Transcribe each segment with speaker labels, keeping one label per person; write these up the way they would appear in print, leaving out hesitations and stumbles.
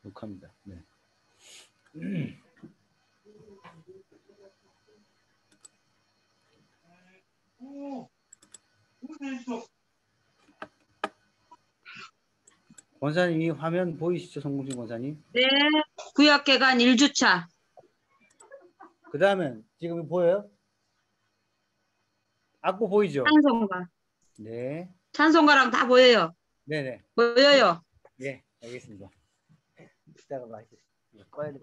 Speaker 1: 녹화입니다. 네. 권사님 이 화면 보이시죠? 송공진 권사님?
Speaker 2: 네, 구역개관 1주차.
Speaker 1: 그 다음에 지금 보여요? 악보 보이죠?
Speaker 2: 찬송가.
Speaker 1: 네.
Speaker 2: 찬송가랑 다 보여요.
Speaker 1: 네네.
Speaker 2: 보여요.
Speaker 1: 네, 알겠습니다. 이따가 봐. 이거 꺼야 돼.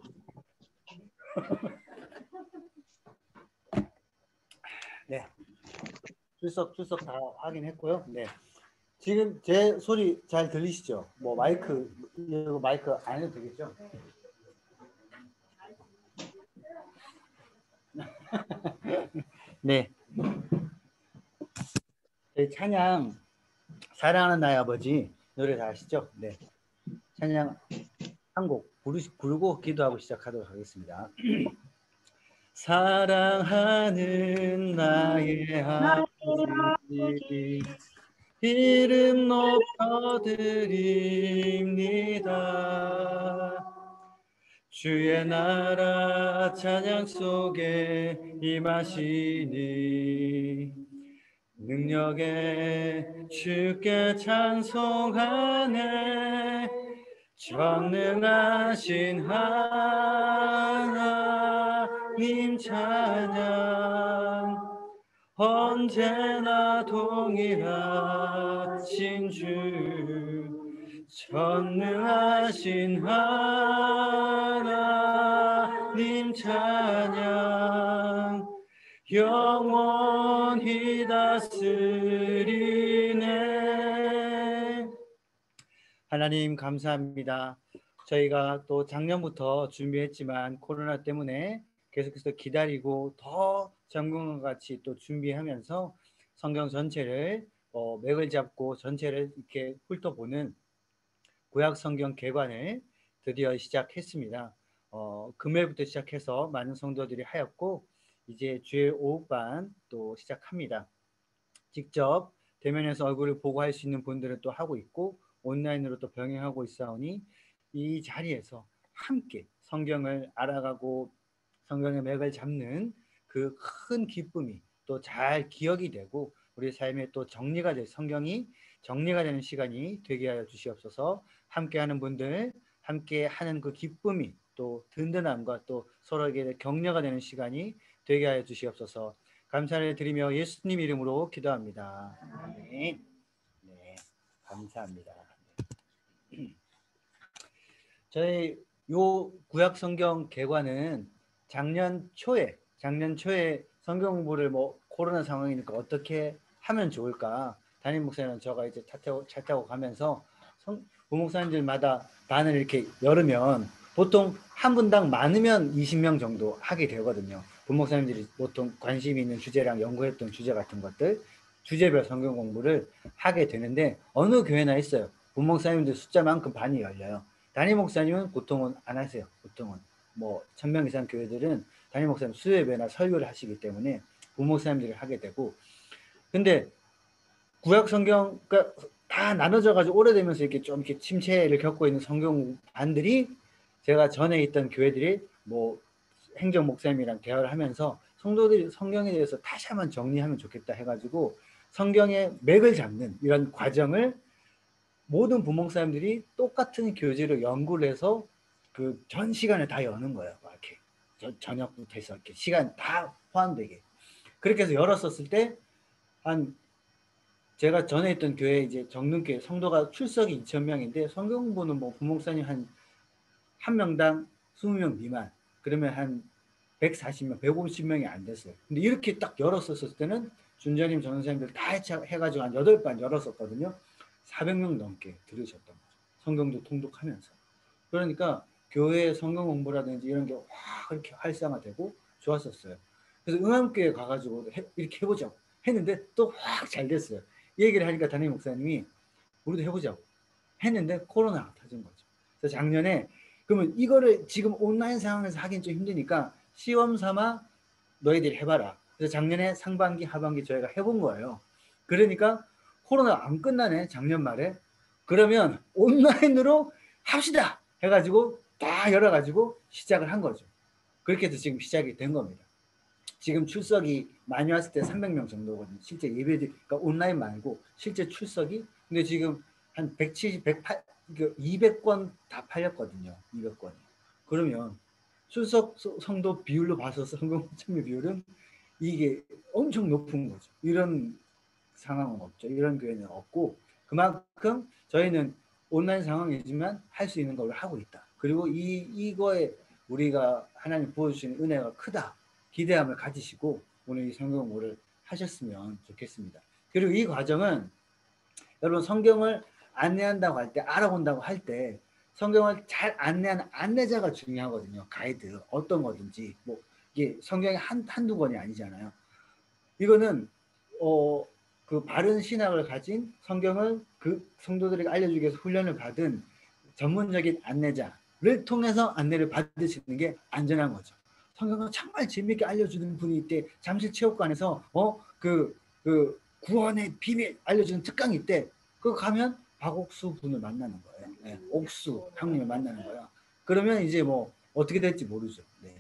Speaker 1: 네. 출석 다 확인했고요. 네. 지금 제 소리 잘 들리시죠? 뭐 마이크 이거 마이크 안 해도 되겠죠? 네. 저희 찬양 사랑하는 나의 아버지 노래 다 아시죠? 네. 찬양 한 곡 부르고 기도하고 시작하도록 하겠습니다. 사랑하는 나의 아버지 이름 높여드립니다. 주의 나라 찬양 속에 임하시니 능력에 주께 찬송하네. 전능하신 하나님 찬양 언제나 동일하신 주 전능하신 하나님 찬양 영원히 다스리네. 하나님 감사합니다. 저희가 또 작년부터 준비했지만 코로나 때문에 계속해서 기다리고 더 전국과 같이 또 준비하면서 성경 전체를 맥을 잡고 전체를 이렇게 훑어보는 구약 성경 개관을 드디어 시작했습니다. 금요일부터 시작해서 많은 성도들이 하였고 이제 주일 오후반 또 시작합니다. 직접 대면에서 얼굴을 보고 할 수 있는 분들은 또 하고 있고 온라인으로 또 병행하고 있사오니 이 자리에서 함께 성경을 알아가고 성경의 맥을 잡는 그 큰 기쁨이 또 잘 기억이 되고 우리 삶에 또 정리가 될 성경이 정리가 되는 시간이 되게 하여 주시옵소서. 함께하는 분들 함께하는 그 기쁨이 또 든든함과 또 서로에게 격려가 되는 시간이 되게 하여 주시옵소서. 감사를 드리며 예수님 이름으로 기도합니다. 아멘. 네, 감사합니다. 저희 요 구약 성경 개관은 작년 초에 성경 공부를 뭐 코로나 상황이니까 어떻게 하면 좋을까? 담임 목사님은 저가 이제 차 타고 가면서 부목사님들마다 반을 이렇게 열으면 보통 한 분당 많으면 20명 정도 하게 되거든요. 부목사님들이 보통 관심 있는 주제랑 연구했던 주제 같은 것들 주제별 성경 공부를 하게 되는데 어느 교회나 있어요. 부목사님들 숫자만큼 반이 열려요. 담임 목사님은 보통은 안 하세요. 보통은 뭐 1000명 이상 교회들은 담임 목사님 수요예배나 설교를 하시기 때문에 부목사님들이 하게 되고 근데 구약 성경 그러니까 다 나눠져 가지고 오래되면서 이렇게 좀 이렇게 침체를 겪고 있는 성경 반들이 제가 전에 있던 교회들이 뭐 행정 목사님이랑 대화를 하면서 성도들이 성경에 대해서 다시 한번 정리하면 좋겠다 해가지고 성경의 맥을 잡는 이런 과정을 모든 부목사님들이 똑같은 교재로 연구를 해서 그 전 시간을 다 여는 거예요. 이렇게 저녁부터 해서 이렇게 시간 다 포함되게 그렇게 해서 열었었을 때 한 제가 전에 있던 교회 이제 정릉교회 성도가 출석이 2000명인데 성경 공부는 뭐 부목사님 한 명당 20명 미만 그러면 한 140명, 150명이 안 됐어요. 근데 이렇게 딱 열었었을 때는 준자님 전선생님들 다 해가지고 한 8반 열었었거든요. 400명 넘게 들으셨던 거죠. 성경도 통독하면서. 그러니까 교회 성경 공부라든지 이런 게 확 이렇게 활성화되고 좋았었어요. 그래서 응암교회 가가지고 이렇게 해보자고 했는데 또 확 잘 됐어요. 이 얘기를 하니까 담임 목사님이 우리도 해보자고 했는데 코로나가 터진 거죠. 그래서 작년에 그러면 이거를 지금 온라인 상황에서 하긴 좀 힘드니까 시험 삼아 너희들이 해봐라. 그래서 작년에 상반기 하반기 저희가 해본 거예요. 그러니까 코로나 안 끝나네 작년 말에. 그러면 온라인으로 합시다 해가지고 다 열어가지고 시작을 한 거죠. 그렇게 해서 지금 시작이 된 겁니다. 지금 출석이 많이 왔을 때 300명 정도거든요. 실제 예배들, 그러니까 온라인 말고 실제 출석이. 근데 지금 한 170, 108, 200권 다 팔렸거든요. 200권이. 그러면 출석 성도 비율로 봐서 성공 참여 비율은 이게 엄청 높은 거죠. 이런 상황은 없죠. 이런 교회는 없고, 그만큼 저희는 온라인 상황이지만 할 수 있는 걸 하고 있다. 그리고 이거에 우리가 하나님 부어주시는 은혜가 크다. 기대함을 가지시고 오늘 이 성경 공부를 하셨으면 좋겠습니다. 그리고 이 과정은 여러분 성경을 안내한다고 할 때, 알아본다고 할 때 성경을 잘 안내하는 안내자가 중요하거든요. 가이드, 어떤 거든지. 뭐 이게 성경이 한두 권이 아니잖아요. 이거는 그 바른 신학을 가진 성경을 그 성도들에게 알려주기 위해서 훈련을 받은 전문적인 안내자를 통해서 안내를 받으시는 게 안전한 거죠. 성경을 정말 재미있게 알려주는 분이 있대. 잠실체육관에서 그 구원의 비밀 알려주는 특강이 있대. 그거 가면 박옥수 분을 만나는 거예요. 네, 옥수 형님을 만나는 거야. 그러면 이제 뭐 어떻게 될지 모르죠. 네.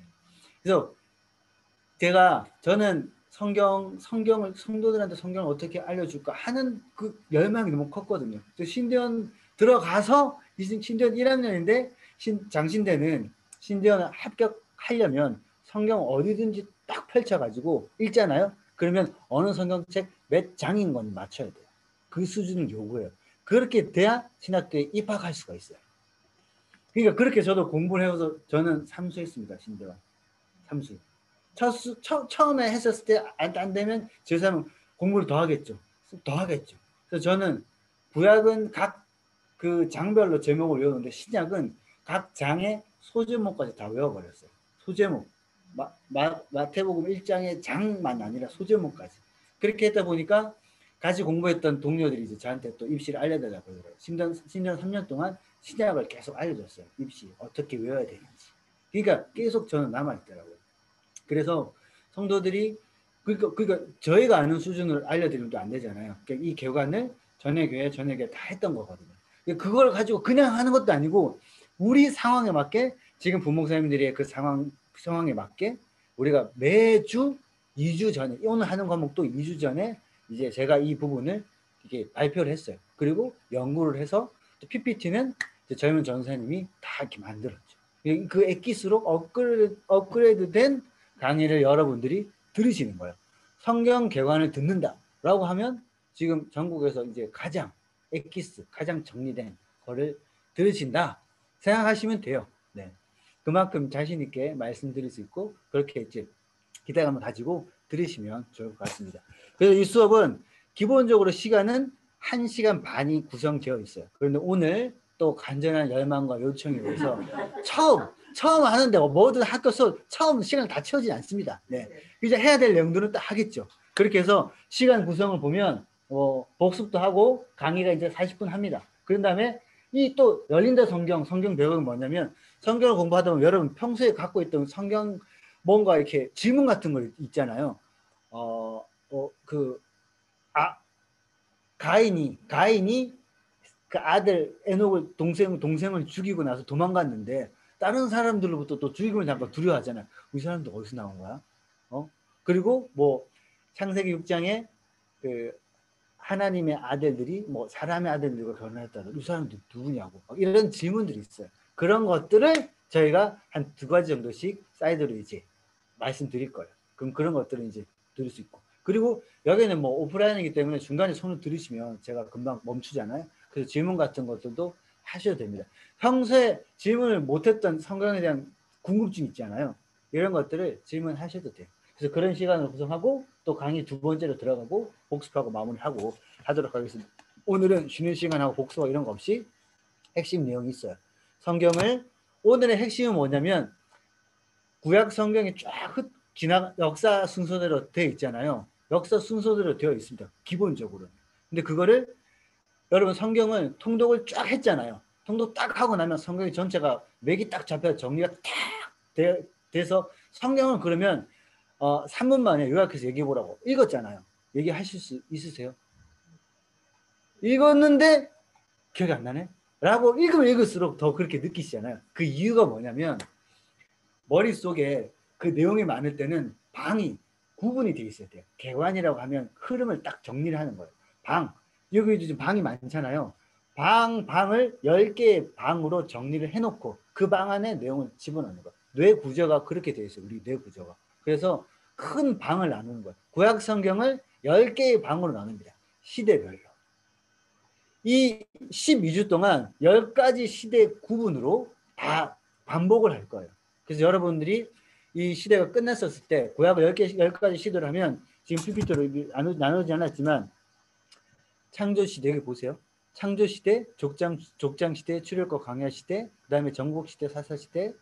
Speaker 1: 그래서 저는 성경을 성도들한테 성경을 어떻게 알려줄까 하는 그 열망이 너무 컸거든요. 신대원 들어가서 신대원 1학년인데 장신대는 신대원 합격하려면 성경 어디든지 딱 펼쳐가지고 읽잖아요. 그러면 어느 성경책 몇 장인 건 맞춰야 돼요. 그 수준을 요구해요. 그렇게 돼야 신학교에 입학할 수가 있어요. 그러니까 그렇게 저도 공부를 해서 저는 삼수했습니다. 신대원 삼수. 처음에 했었을 때 안 되면 제 사람은 공부를 더 하겠죠. 그래서 저는 구약은 각 그 장별로 제목을 외우는데 신약은 각 장의 소제목까지 다 외워버렸어요. 소제목. 마태복음 1장의 장만 아니라 소제목까지. 그렇게 했다 보니까 같이 공부했던 동료들이 이제 저한테 또 입시를 알려달라고 그러더라고요. 신전 3년 동안 신약을 계속 알려줬어요. 입시 어떻게 외워야 되는지. 그러니까 계속 저는 남아있더라고요. 그래서 성도들이 그러니까 저희가 아는 수준을 알려드리면 또 안 되잖아요. 그러니까 이 교관을 전에 교회 다 했던 거거든요. 그걸 가지고 그냥 하는 것도 아니고 우리 상황에 맞게 지금 부목사님들의 그 상황에 맞게 우리가 매주 2주 전에 오늘 하는 과목도 2주 전에 이제 제가 이 부분을 이렇게 발표를 했어요. 그리고 연구를 해서 또 PPT는 젊은 전사님이 다 이렇게 만들었죠. 그 엑기스로 업그레이드된 강의를 여러분들이 들으시는 거예요. 성경 개관을 듣는다라고 하면 지금 전국에서 이제 가장 엑기스, 가장 정리된 거를 들으신다 생각하시면 돼요. 네. 그만큼 자신 있게 말씀드릴 수 있고 그렇게 이제 기대감을 가지고 들으시면 좋을 것 같습니다. 그래서 이 수업은 기본적으로 시간은 1시간 반이 구성되어 있어요. 그런데 오늘 또 간절한 열망과 요청에 의해서 처음 하는데 모든 학교 수업 처음 시간을 다 채우지 않습니다. 네. 이제 해야 될 내용들은 딱 하겠죠. 그렇게 해서 시간 구성을 보면 복습도 하고 강의가 이제 40분 합니다. 그런 다음에 이 또 열린다 성경 배우는 뭐냐면 성경을 공부하다 보면 여러분 평소에 갖고 있던 성경 뭔가 이렇게 질문 같은 거 있잖아요. 가인이 그 아들 에녹을 동생을 죽이고 나서 도망갔는데 다른 사람들로부터 또 죽임을 당할까 두려워하잖아요. 이 사람도 어디서 나온 거야? 그리고 뭐 창세기 6장에 그 하나님의 아들들이 뭐 사람의 아들들과 결혼했다고 이 사람들 누구냐고 이런 질문들이 있어요. 그런 것들을 저희가 한 2가지 정도씩 사이드로 이제 말씀드릴 거예요. 그럼 그런 것들은 이제 들을 수 있고 그리고 여기는 뭐 오프라인이기 때문에 중간에 손을 들으시면 제가 금방 멈추잖아요. 그래서 질문 같은 것들도 하셔도 됩니다. 평소에 질문을 못했던 성경에 대한 궁금증 있잖아요. 이런 것들을 질문하셔도 돼요. 그래서 그런 시간을 구성하고 또 강의 2번째로 들어가고 복습하고 마무리하고 하도록 하겠습니다. 오늘은 쉬는 시간하고 복습하고 이런 거 없이 핵심 내용이 있어요. 오늘의 핵심은 뭐냐면 구약 성경이 쫙 역사 순서대로 되어 있잖아요. 역사 순서대로 되어 있습니다. 기본적으로. 근데 그거를 여러분 성경을 통독을 쫙 했잖아요. 통독 딱 하고 나면 성경이 전체가 맥이 딱 잡혀 정리가 탁 돼서 성경은 그러면 3분 만에 요약해서 얘기해 보라고 읽었잖아요. 얘기하실 수 있으세요? 읽었는데 기억이 안 나네? 라고 읽으면 읽을수록 더 그렇게 느끼시잖아요. 그 이유가 뭐냐면 머릿속에 그 내용이 많을 때는 방이 구분이 되어 있어야 돼요. 개관이라고 하면 흐름을 딱 정리를 하는 거예요. 방, 여기 지금 방이 많잖아요. 방을 10개의 방으로 정리를 해놓고 그 방 안에 내용을 집어넣는 거예요. 뇌 구조가 그렇게 되어 있어요. 우리 뇌 구조가. 그래서 큰 방을 나누는 거예요. 구약 성경을 10개의 방으로 나눕니다. 시대별로. 이 12주 동안 10가지 시대 구분으로 다 반복을 할 거예요. 그래서 여러분들이 이 시대가 끝났었을 때 구약을 10가지 시도를 하면 지금 PPT로 나누지 않았지만 창조시대 여기 보세요. 창조시대, 족장시대, 출애굽과 광야시대, 그 다음에 정복시대, 사사시대,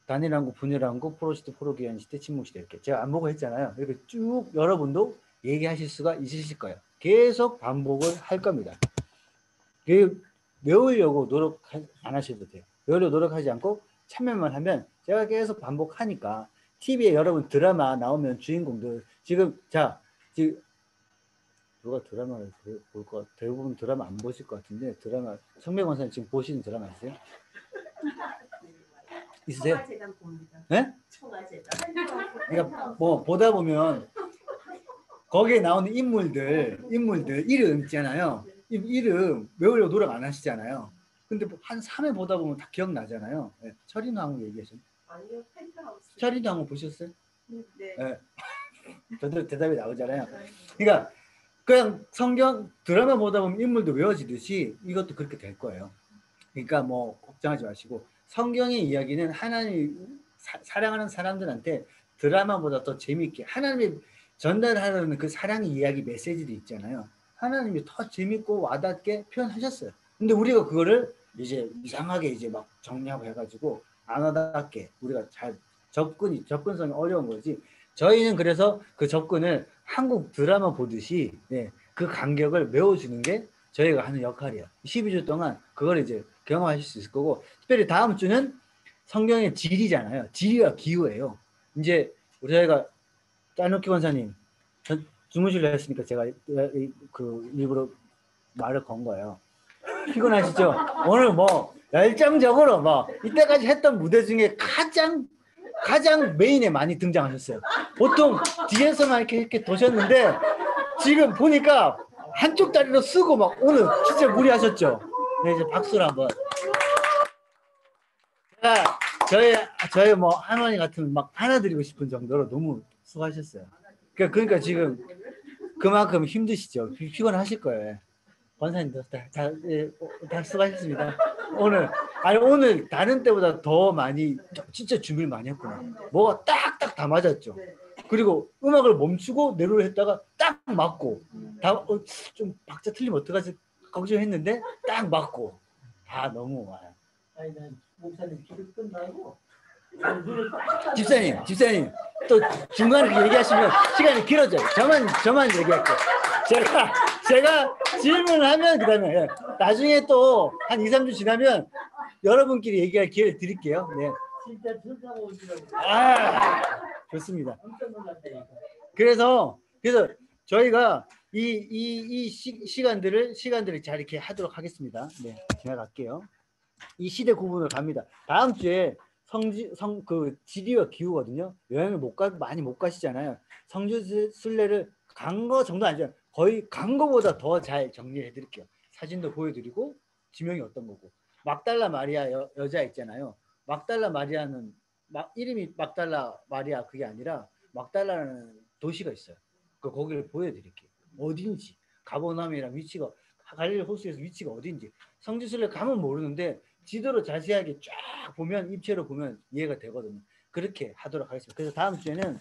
Speaker 1: 단일왕국, 분열왕국, 포로시대, 포로기한시대, 침묵시대 이렇게 제가 안 보고 했잖아요. 이렇게 쭉 여러분도 얘기하실 수가 있으실 거예요. 계속 반복을 할 겁니다. 외우려고 노력 안 하셔도 돼요. 외우려고 노력하지 않고 참여만 하면 제가 계속 반복하니까 TV에 여러분 드라마 나오면 주인공들 지금 누가 드라마를 볼 것 같아요? 대부분 드라마 안 보실 것 같은데 드라마 성명 원사님 지금 보시는 드라마 있어요? 있으세요?
Speaker 3: 청와재단 봅니다.
Speaker 1: 네?
Speaker 3: 청와재단.
Speaker 1: 그러니까 뭐 보다 보면 거기에 나오는 인물들 이름 있잖아요. 이름 외우려고 노력 안 하시잖아요. 근데 한 3회 보다 보면 다 기억나잖아요. 네. 철인왕후 얘기하셨죠?
Speaker 3: 아니요, 펜트하우스.
Speaker 1: 철인왕후 보셨어요?
Speaker 3: 네.
Speaker 1: 네. 저도 대답이 나오잖아요. 그러니까 그냥 성경 드라마 보다 보면 인물도 외워지듯이 이것도 그렇게 될 거예요. 그러니까 뭐 걱정하지 마시고 성경의 이야기는 하나님이 사랑하는 사람들한테 드라마보다 더 재밌게 하나님이 전달하려는 그 사랑의 이야기 메시지도 있잖아요. 하나님이 더 재밌고 와닿게 표현하셨어요. 근데 우리가 그거를 이제 이상하게 이제 막 정리하고 해가지고 안 와닿게 우리가 잘 접근성이 어려운 거지. 저희는 그래서 그 접근을 한국 드라마 보듯이 네, 그 간격을 메워주는 게 저희가 하는 역할이에요. 12주 동안 그걸 이제 경험하실 수 있을 거고 특별히 다음 주는 성경의 지리잖아요. 지리와 기후예요. 이제 우리 저희가 짜누키 권사님 주무실려 했으니까 제가 그 일부러 말을 건 거예요. 피곤하시죠? 오늘 뭐 열정적으로 뭐 이때까지 했던 무대 중에 가장 메인에 많이 등장하셨어요. 보통 뒤에서만 이렇게 도셨는데 지금 보니까 한쪽 다리로 쓰고 막 오늘 진짜 무리하셨죠? 네, 이제 박수를 한번. 제가 저희 뭐 할머니 같으면 막 안아드리고 싶은 정도로 너무 수고하셨어요. 그러니까 지금 그만큼 힘드시죠? 피곤하실 거예요. 권사님도 다 수고하셨습니다. 오늘 다른 때보다 더 많이 진짜 준비를 많이 했구나. 뭐가 딱딱 다 맞았죠. 그리고 음악을 멈추고 내로를 했다가 딱 맞고 좀 박자 틀리면 어떡하지 걱정했는데 딱 맞고 너무 와요. 아니 난 목사님 기도 끝나고 집사님 또 중간에 얘기하시면 시간이 길어져요. 저만 얘기할게요. 제가 질문을 하면 그다음에 나중에 또 한 2, 3주 지나면 여러분끼리 얘기할 기회를 드릴게요. 네. 진짜 천사가 오시라고. 좋습니다. 그래서 저희가 이 시간들을 잘 이렇게 하도록 하겠습니다. 네, 지나갈게요. 이 시대 구분을 갑니다. 다음 주에 지리와 기후거든요. 여행을 많이 못 가시잖아요. 성지순례를 간 거 정도 아니죠. 거의 간 거보다 더 잘 정리해 드릴게요. 사진도 보여드리고 지명이 어떤 거고. 막달라 마리아 여자 있잖아요. 막달라 마리아는 이름이 막달라 마리아 그게 아니라 막달라라는 도시가 있어요. 거기를 보여드릴게요. 어딘지 가버나움이랑 위치가 갈릴리 호수에서 위치가 어딘지 성지순례 가면 모르는데 지도로 자세하게 쫙 보면 입체로 보면 이해가 되거든요. 그렇게 하도록 하겠습니다. 그래서 다음 주에는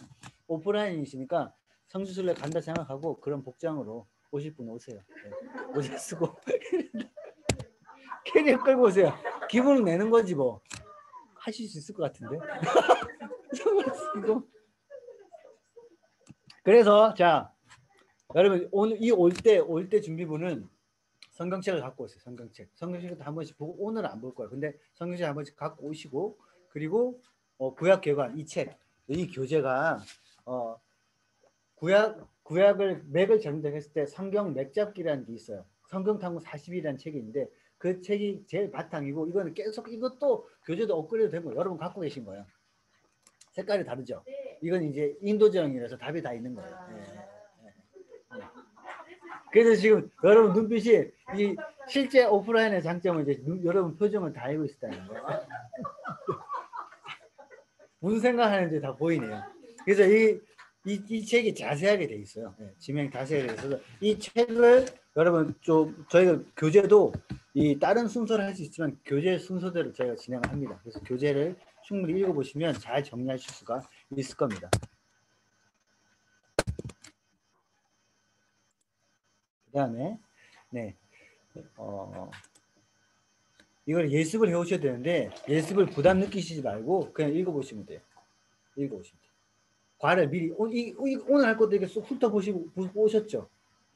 Speaker 1: 오프라인이시니까 성지순례 간다 생각하고 그런 복장으로 오실 분 오세요. 네. 모자 쓰고 캐리어 끌고 오세요. 기분을 내는 거지 뭐. 하실 수 있을 것 같은데. 그래서 자 여러분 오늘 올 때 준비부는 성경책을 갖고 오세요. 성경책도 한 번씩 보고 오늘은 안 볼 거예요. 근데 성경책 한 번씩 갖고 오시고 그리고 구약개관 이 책, 이 교재가 구약을 맥을 정정했을 때 성경 맥잡기라는 게 있어요. 성경탐구 40이라는 책이 있는데 그 책이 제일 바탕이고 이거는 계속 이것도 교재도 업그레이드 된 거 여러분 갖고 계신 거예요. 색깔이 다르죠.
Speaker 3: 네.
Speaker 1: 이건 이제 인도제형이라서 답이 다 있는 거예요.
Speaker 3: 아.
Speaker 1: 예, 예. 그래서 지금 여러분 눈빛이 이 실제 오프라인의 장점은 이제 여러분 표정을 다 알고 있다는 거예요. 무슨 생각하는지 다 보이네요. 그래서 이 책이 자세하게 돼 있어요. 네, 지명 자세하게 돼 있어서 이 책을 여러분 좀 저희가 교재도 이 다른 순서를 할 수 있지만 교재 순서대로 저희가 진행을 합니다. 그래서 교재를 충분히 읽어보시면 잘 정리하실 수가 있을 겁니다. 그 다음에 네, 이걸 예습을 해오셔야 되는데 예습을 부담 느끼시지 말고 그냥 읽어보시면 돼요. 읽어보시면 돼요. 과를 미리 오늘 할 것도 이렇게 쏙 훑어보시고 오셨죠?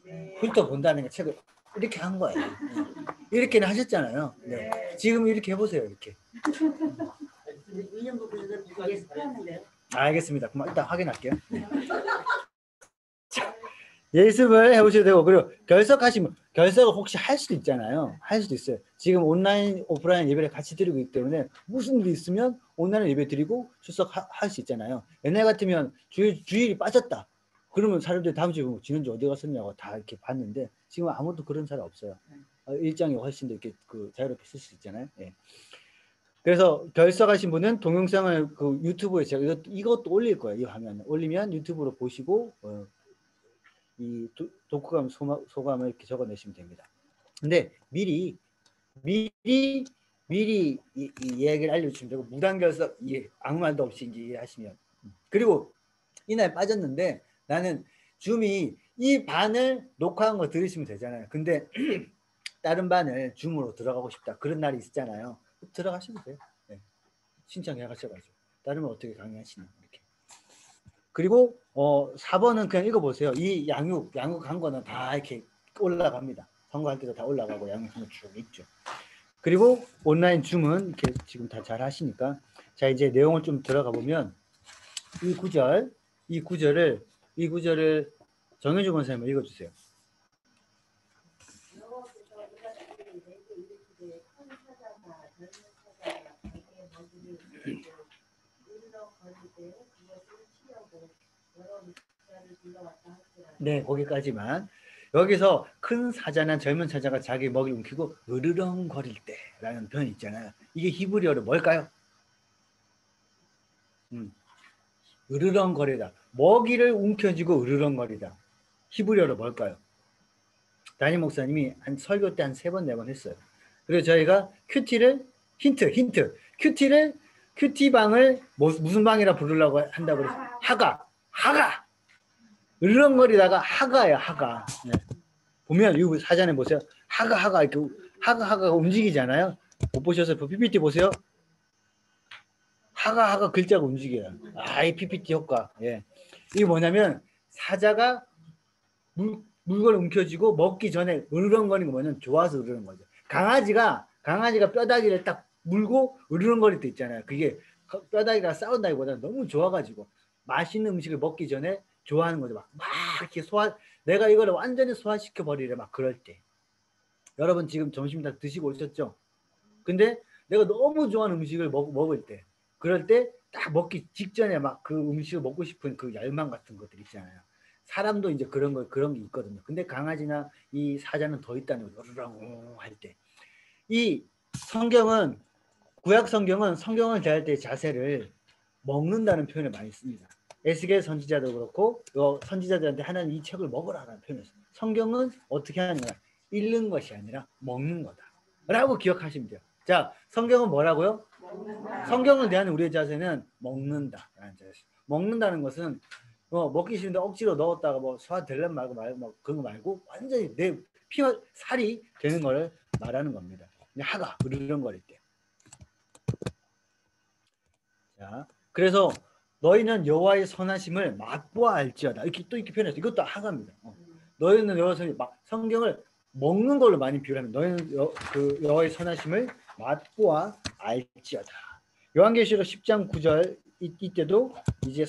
Speaker 3: 네.
Speaker 1: 훑어본다는 게 책을 이렇게 한 거예요. 이렇게는 하셨잖아요. 네. 지금 이렇게 해보세요. 이렇게. 알겠습니다. 그럼 일단 확인할게요. 네. 자, 예습을 해보셔도 되고 그리고 결석하시면 결석을 혹시 할 수도 있잖아요. 할 수도 있어요. 지금 온라인 오프라인 예배를 같이 드리고 있기 때문에 무슨 일이 있으면 온라인 예배 드리고 출석할 수 있잖아요. 옛날 같으면 주일이 빠졌다. 그러면 사람들이 다음 주에 지난주 어디 갔었냐고 다 이렇게 봤는데 지금 아무도 그런 사람 없어요. 일정이 훨씬 더 이렇게 자유롭게 쓸 수 있잖아요. 예. 그래서 결석하신 분은 동영상을 그 유튜브에 제가 이것도 올릴 거예요. 이 화면 올리면 유튜브로 보시고 이 독후감 소감을 이렇게 적어내시면 됩니다. 근데 미리 이 이야기를 알려주시면 되고 무단결석 아무 말도 없이 이제 이해하시면 그리고 이날 빠졌는데 나는 줌이 이 반을 녹화한 거 들으시면 되잖아요. 근데 다른 반을 줌으로 들어가고 싶다 그런 날이 있잖아요. 들어가시면 돼요. 네. 신청해 가셔가지고 다르면 어떻게 강의하시나 이렇게. 그리고 4번은 그냥 읽어보세요. 이 양육한 거는 다 이렇게 올라갑니다. 선거할 때도 다 올라가고 양육한 거 쭉 있죠. 그리고 온라인 줌은 이렇게 지금 다 잘 하시니까 자 이제 내용을 좀 들어가 보면 이 구절을 정현주 권사님 읽어주세요. 네, 거기까지만. 여기서 큰 사자나 젊은 사자가 자기 먹이를 움키고 으르렁거릴 때라는 표현이 있잖아요. 이게 히브리어로 뭘까요? 으르렁거리다. 먹이를 움켜쥐고 으르렁거리다. 히브리어로 뭘까요? 담임 목사님이 한 설교 때 한 3번, 4번 했어요. 그리고 저희가 힌트. 큐티방을 무슨 방이라 부르려고 한다고 그랬어요. 하가. 으르렁거리다가 하가예요, 하가. 네. 보면 이 사전에 보세요. 하가 이렇게 하가 움직이잖아요. 못 보셔서 PPT 보세요. 하가 글자가 움직여요. 이 PPT 효과. 예. 이게 뭐냐면 사자가 물건을 움켜쥐고 먹기 전에 으르렁거리는 거 뭐냐면 좋아서 으르렁 거죠. 강아지가 뼈다귀를 딱 물고 으르렁거릴 때 있잖아요. 그게 뼈다귀가 싸운다기보다는 너무 좋아가지고 맛있는 음식을 먹기 전에 좋아하는 거죠. 막 이렇게 내가 이거를 완전히 소화시켜 버리래 막 그럴 때. 여러분 지금 점심 다 드시고 오셨죠? 근데 내가 너무 좋아하는 음식을 먹을 때, 그럴 때 딱 먹기 직전에 막 그 음식을 먹고 싶은 그 열망 같은 것들 있잖아요. 사람도 이제 그런 게 있거든요. 근데 강아지나 이 사자는 더 있다는 거죠. 으르렁 할 때. 이 성경은 구약 성경을 대할 때 자세를 먹는다는 표현을 많이 씁니다. 에스겔 선지자도 그렇고 선지자들한테 하나님 이 책을 먹으라라는 표현을 써요. 성경은 어떻게 하는 거야? 읽는 것이 아니라 먹는 거다 라고 기억하시면 돼요. 자, 성경은 뭐라고요? 성경을 대하는 우리의 자세는 먹는다. 먹는다는 것은 먹기 싫은데 억지로 넣었다가 뭐 소화되려면 말고 그런 거 말고 완전히 내 피와 살이 되는 걸 말하는 겁니다. 하가 으르렁거릴 때. 자, 그래서 너희는 여호와의 선하심을 맛보아 알지어다. 이렇게 표현해서 이것도 하가입니다. 너희는 여호와의 선하심, 성경을 먹는 걸로 많이 비유하면 너희는 여호와의 선하심을 맛보아 알지어다. 요한계시록 10장 9절 이때도 이제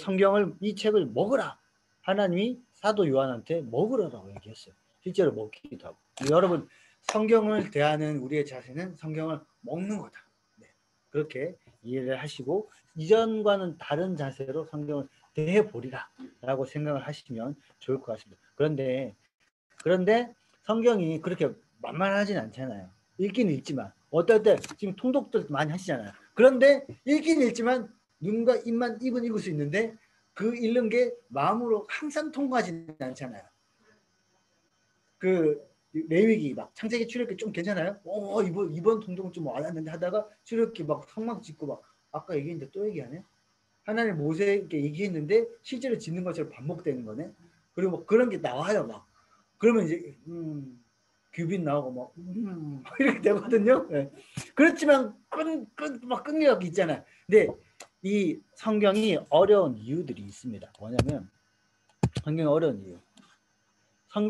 Speaker 1: 이 책을 먹으라. 하나님이 사도 요한한테 먹으라고 얘기했어요. 실제로 먹기도 하고. 여러분 성경을 대하는 우리의 자세는 성경을 먹는 거다. 네. 그렇게 이해를 하시고 이전과는 다른 자세로 성경을 대해 보리라라고 생각을 하시면 좋을 것 같습니다. 그런데 성경이 그렇게 만만하진 않잖아요. 읽긴 읽지만 어떨 때 지금 통독들 많이 하시잖아요. 그런데 읽긴 읽지만 눈과 입만 입은 읽을 수 있는데 그 읽는 게 마음으로 항상 통과하지는 않잖아요. 그 레위기 막 창세기 출애굽기 좀 괜찮아요? 이번 통독은 좀 와닿는데 하다가 출애굽기 막 성막 짓고 막 아까 얘기했는데 또 얘기하네. 하나님 모세에게 얘기했는데 실제로 짓는 것처럼 반복되는 거네. 그리고 뭐 그런 게 나와요 막. 그러면 이제 규빈 나오고 막 이렇게 되거든요. 네. 그렇지만 막 끈기가 있잖아요. 근데 이 성경이 어려운 이유들이 있습니다. 뭐냐면 성경이 어려운 이유.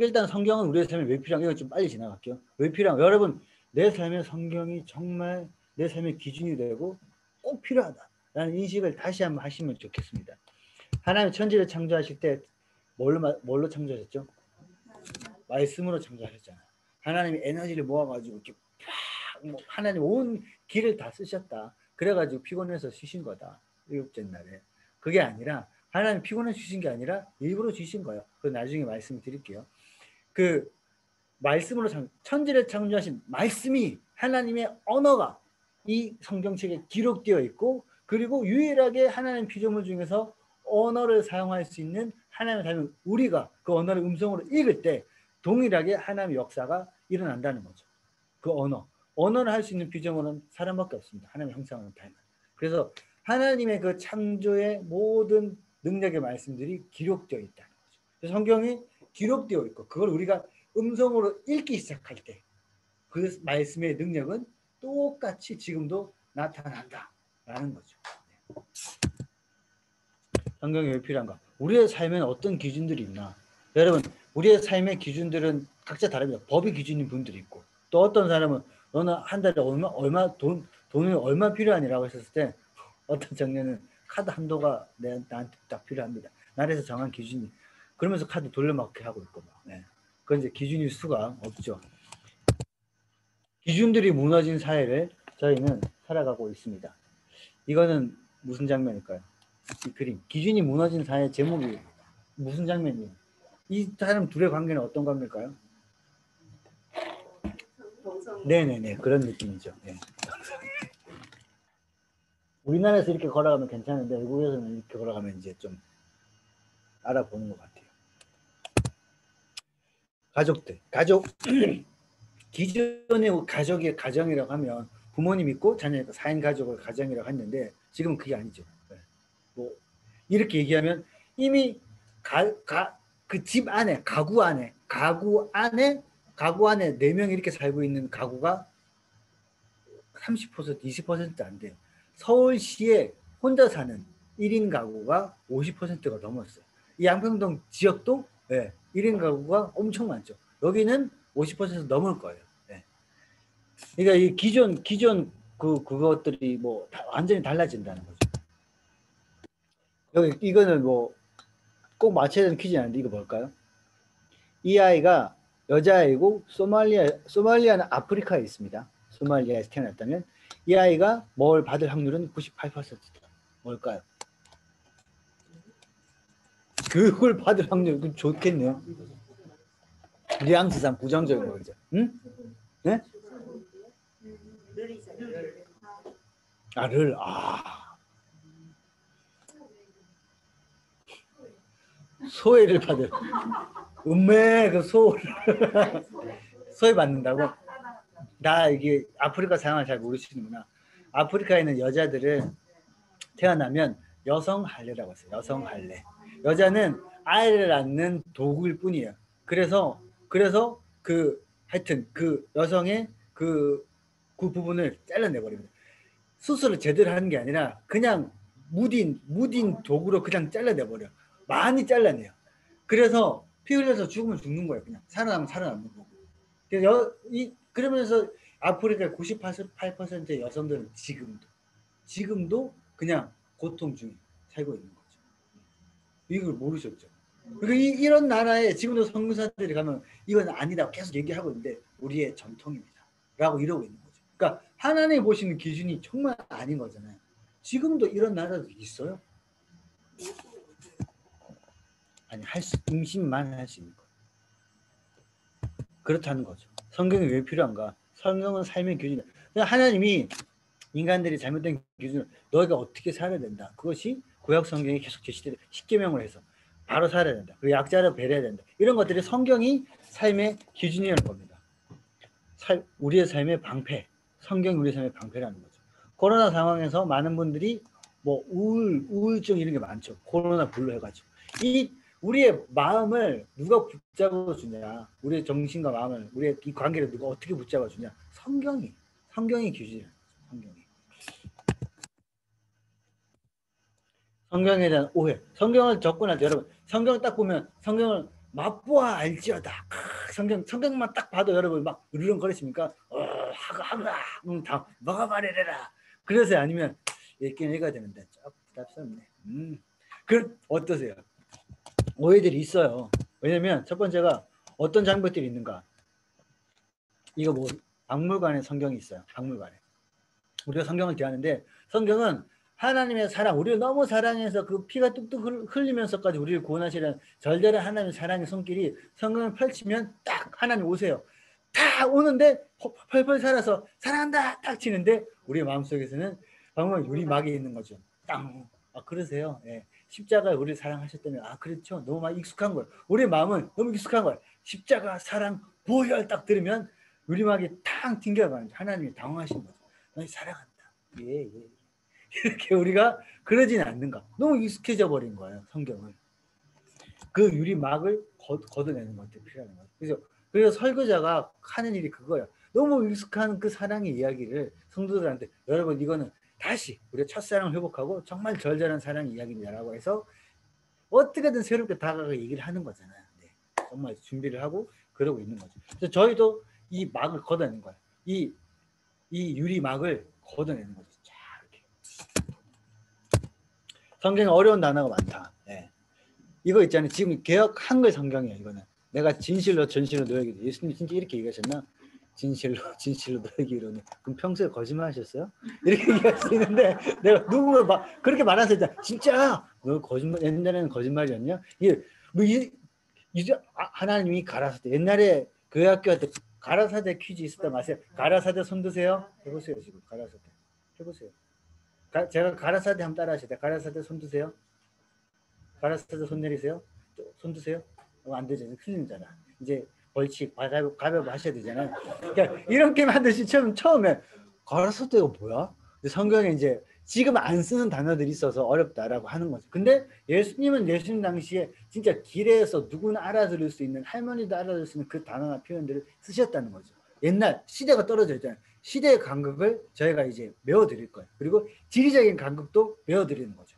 Speaker 1: 일단 성경은 우리의 삶에 왜 필요한 이거 좀 빨리 지나갈게요. 왜 필요한 여러분 내 삶에 성경이 정말 내 삶의 기준이 되고 꼭 필요하다라는 인식을 다시 한번 하시면 좋겠습니다. 하나님 천지를 창조하실 때 뭘로 창조하셨죠? 말씀으로 창조하셨잖아요. 하나님이 에너지를 모아가지고 이렇게 하나님 온 길을 다 쓰셨다. 그래가지고 피곤해서 쉬신 거다. 일곱째 날에. 그게 아니라 하나님 피곤해서 쉬신 게 아니라 일부러 쉬신 거예요. 그 나중에 말씀드릴게요. 그 말씀으로 천지를 창조하신 말씀이 하나님의 언어가 이 성경책에 기록되어 있고 그리고 유일하게 하나님 피조물 중에서 언어를 사용할 수 있는 하나님의 닮은 우리가 그 언어를 음성으로 읽을 때 동일하게 하나님의 역사가 일어난다는 거죠. 그 언어를 할 수 있는 피조물은 사람밖에 없습니다. 하나님의 형상을 닮은. 그래서 하나님의 그 창조의 모든 능력의 말씀들이 기록되어 있다는 거죠. 그래서 성경이 기록되어 있고 그걸 우리가 음성으로 읽기 시작할 때 그 말씀의 능력은 똑같이 지금도 나타난다라는 거죠. 성경이 왜 필요한가? 우리의 삶에는 어떤 기준들이 있나? 여러분, 우리의 삶의 기준들은 각자 다릅니다. 법이 기준인 분들이 있고 또 어떤 사람은 너는 한 달에 돈이 얼마 필요하니라고 했었을 때 어떤 청년은 카드 한도가 나한테 딱 필요합니다. 나라에서 정한 기준이 그러면서 카드 돌려막기 하고 있고 막. 네. 그건 이제 기준일 수가 없죠. 기준들이 무너진 사회를 저희는 살아가고 있습니다. 이거는 무슨 장면일까요? 이 그림. 기준이 무너진 사회 제목이 무슨 장면이에요? 이 사람 둘의 관계는 어떤 관계일까요? 네네네. 그런 느낌이죠. 네. 우리나라에서 이렇게 걸어가면 괜찮은데 외국에서는 이렇게 걸어가면 이제 좀 알아보는 것 같아요. 가족. 기존의 가정이라고 하면 부모님 있고 자녀 있고 4인 가족을 가정이라고 했는데 지금은 그게 아니죠. 뭐 이렇게 얘기하면 이미 그 집 안에 가구 안에 4명 이렇게 살고 있는 가구가 30% 20% 안 돼요. 서울시에 혼자 사는 1인 가구가 50%가 넘었어요. 이 양평동 지역도 1인 가구가 엄청 많죠. 여기는 50% 넘을 거예요. 네. 그러니까 이 기존 그것들이 뭐 완전히 달라진다는 거죠. 여기 이거는 뭐 꼭 맞춰야 되는 퀴즈는 아닌데 이거 뭘까요? 이 아이가 여자아이고 소말리아는 아프리카에 있습니다. 소말리아에서 태어났다면 이 아이가 뭘 받을 확률은 98%다. 뭘까요? 교육을 받을 확률 좋겠네요. 뉘앙스상 부정적인 거죠. 응? 네? 소외를 받을. 그 소외 받는다고? 나 이게 아프리카 상황을 잘 모르시는구나. 아프리카에 있는 여자들은 태어나면 여성 할례라고 했어요. 여성 할례. 여자는 아이를 낳는 도구일 뿐이에요. 그래서 하여튼 그 여성의 그 부분을 잘라내버립니다. 수술을 제대로 하는 게 아니라 그냥 무딘 도구로 그냥 잘라내버려. 많이 잘라내요. 그래서 피 흘려서 죽으면 죽는 거예요. 그냥 살아남으면 살아남는 거고. 그러면서 아프리카의 98%의 여성들은 지금도 그냥 고통 중에 살고 있는 거죠. 이걸 모르셨죠? 그러니까 이런 나라에 지금도 선교사들이 가면 이건 아니다 계속 얘기하고 있는데 우리의 전통입니다. 라고 이러고 있는 거죠. 그러니까 하나님이 보시는 기준이 정말 아닌 거잖아요. 지금도 이런 나라도 있어요? 아니, 임신만 할 수 있는 거. 그렇다는 거죠. 성경이 왜 필요한가? 성경은 삶의 기준이다. 하나님이 인간들이 잘못된 기준을 너희가 어떻게 살아야 된다. 그것이 구약 성경이 계속 제시되는 십계명을 해서 바로 살아야 된다. 그리고 약자를 배려해야 된다. 이런 것들이 성경이 삶의 기준이라는 겁니다. 우리의 삶의 방패. 성경이 우리의 삶의 방패라는 거죠. 코로나 상황에서 많은 분들이 뭐 우울증 이런 게 많죠. 코로나 불로 해가지고. 우리의 마음을 누가 붙잡아 주냐. 우리의 정신과 마음을, 우리의 이 관계를 누가 어떻게 붙잡아 주냐. 성경이 기준이에요. 성경에 대한 오해. 성경을 접근할 때 여러분, 성경을 딱 보면 성경을 맛보아 알지어다. 성경만 딱 봐도 여러분 막 으르렁거리십니까? 다 먹어버리라. 그래서 아니면 읽긴 읽어야 되는데 조금 부담스럽네. 어떠세요? 오해들이 있어요. 왜냐면 첫 번째가 어떤 장벽들이 있는가? 이거 뭐 박물관에 성경이 있어요. 박물관에. 우리가 성경을 대하는데 성경은 하나님의 사랑, 우리를 너무 사랑해서 그 피가 뚝뚝 흘리면서까지 우리를 구원하시려는 절대한 하나님의 사랑의 손길이 성경을 펼치면 딱 하나님 오세요. 다 오는데 펄펄 살아서 사랑한다 딱 치는데 우리 마음속에서는 방금 유리막이 있는 거죠. 땅. 그러세요. 예. 십자가에 우리를 사랑하셨다면 그렇죠. 너무 많이 익숙한 거예요. 우리 마음은 너무 익숙한 거예요. 십자가 사랑 보혈 딱 들으면 유리막이 탕 튕겨가는 하나님이 당황하신 거죠. 너희 사랑한다. 예. 이렇게 우리가 그러진 않는가. 너무 익숙해져 버린 거예요. 성경을. 그 유리막을 걷어내는 것들이 필요한 거예요. 그래서 설교자가 하는 일이 그거예요. 너무 익숙한 그 사랑의 이야기를 성도들한테 여러분 이거는 다시 우리가 첫사랑을 회복하고 정말 절절한 사랑의 이야기입니다라고 해서 어떻게든 새롭게 다가가 얘기를 하는 거잖아요. 네. 정말 준비를 하고 그러고 있는 거죠. 그래서 저희도 이 막을 걷어내는 거예요. 이 유리막을 걷어내는 거죠. 자, 이렇게. 성경에 어려운 단어가 많다. 네. 이거 있잖아요. 지금 개역 한글 성경이에요. 이거는 내가 진실로 전실로 너에게 예수님 진짜 이렇게 얘기하셨나? 진실로 너에게 이르노니. 그럼 평소에 거짓말 하셨어요? 이렇게 얘기할 수 있는데 내가 누구를 막 그렇게 말하는 사람 진짜 너 거짓말 옛날에는 거짓말이었냐? 하나님이 가라사대 옛날에 교회 학교 할 때 가라사대 퀴즈 있었던 거 아세요? 가라사대 손 드세요. 해보세요 지금 가라사대 해보세요. 제가 가라사대 한번 따라 하시다. 가라사대 손 드세요. 가라사대 손 내리세요. 손 드세요. 안 되죠. 큰일 나잖아. 이제 벌칙 가볍게 하셔야 되잖아요. 그러니까 이렇게 만드시 처음에 가라사대가 뭐야? 성경에 이제 지금 안 쓰는 단어들이 있어서 어렵다라고 하는 거죠. 근데 예수님은 예수님 당시에 진짜 길에서 누구나 알아들을 수 있는 할머니도 알아들을 수 있는 그 단어나 표현들을 쓰셨다는 거죠. 옛날 시대가 떨어져 있잖아요. 시대의 간극을 저희가 이제 메워드릴 거예요. 그리고 지리적인 간극도 메워드리는 거죠.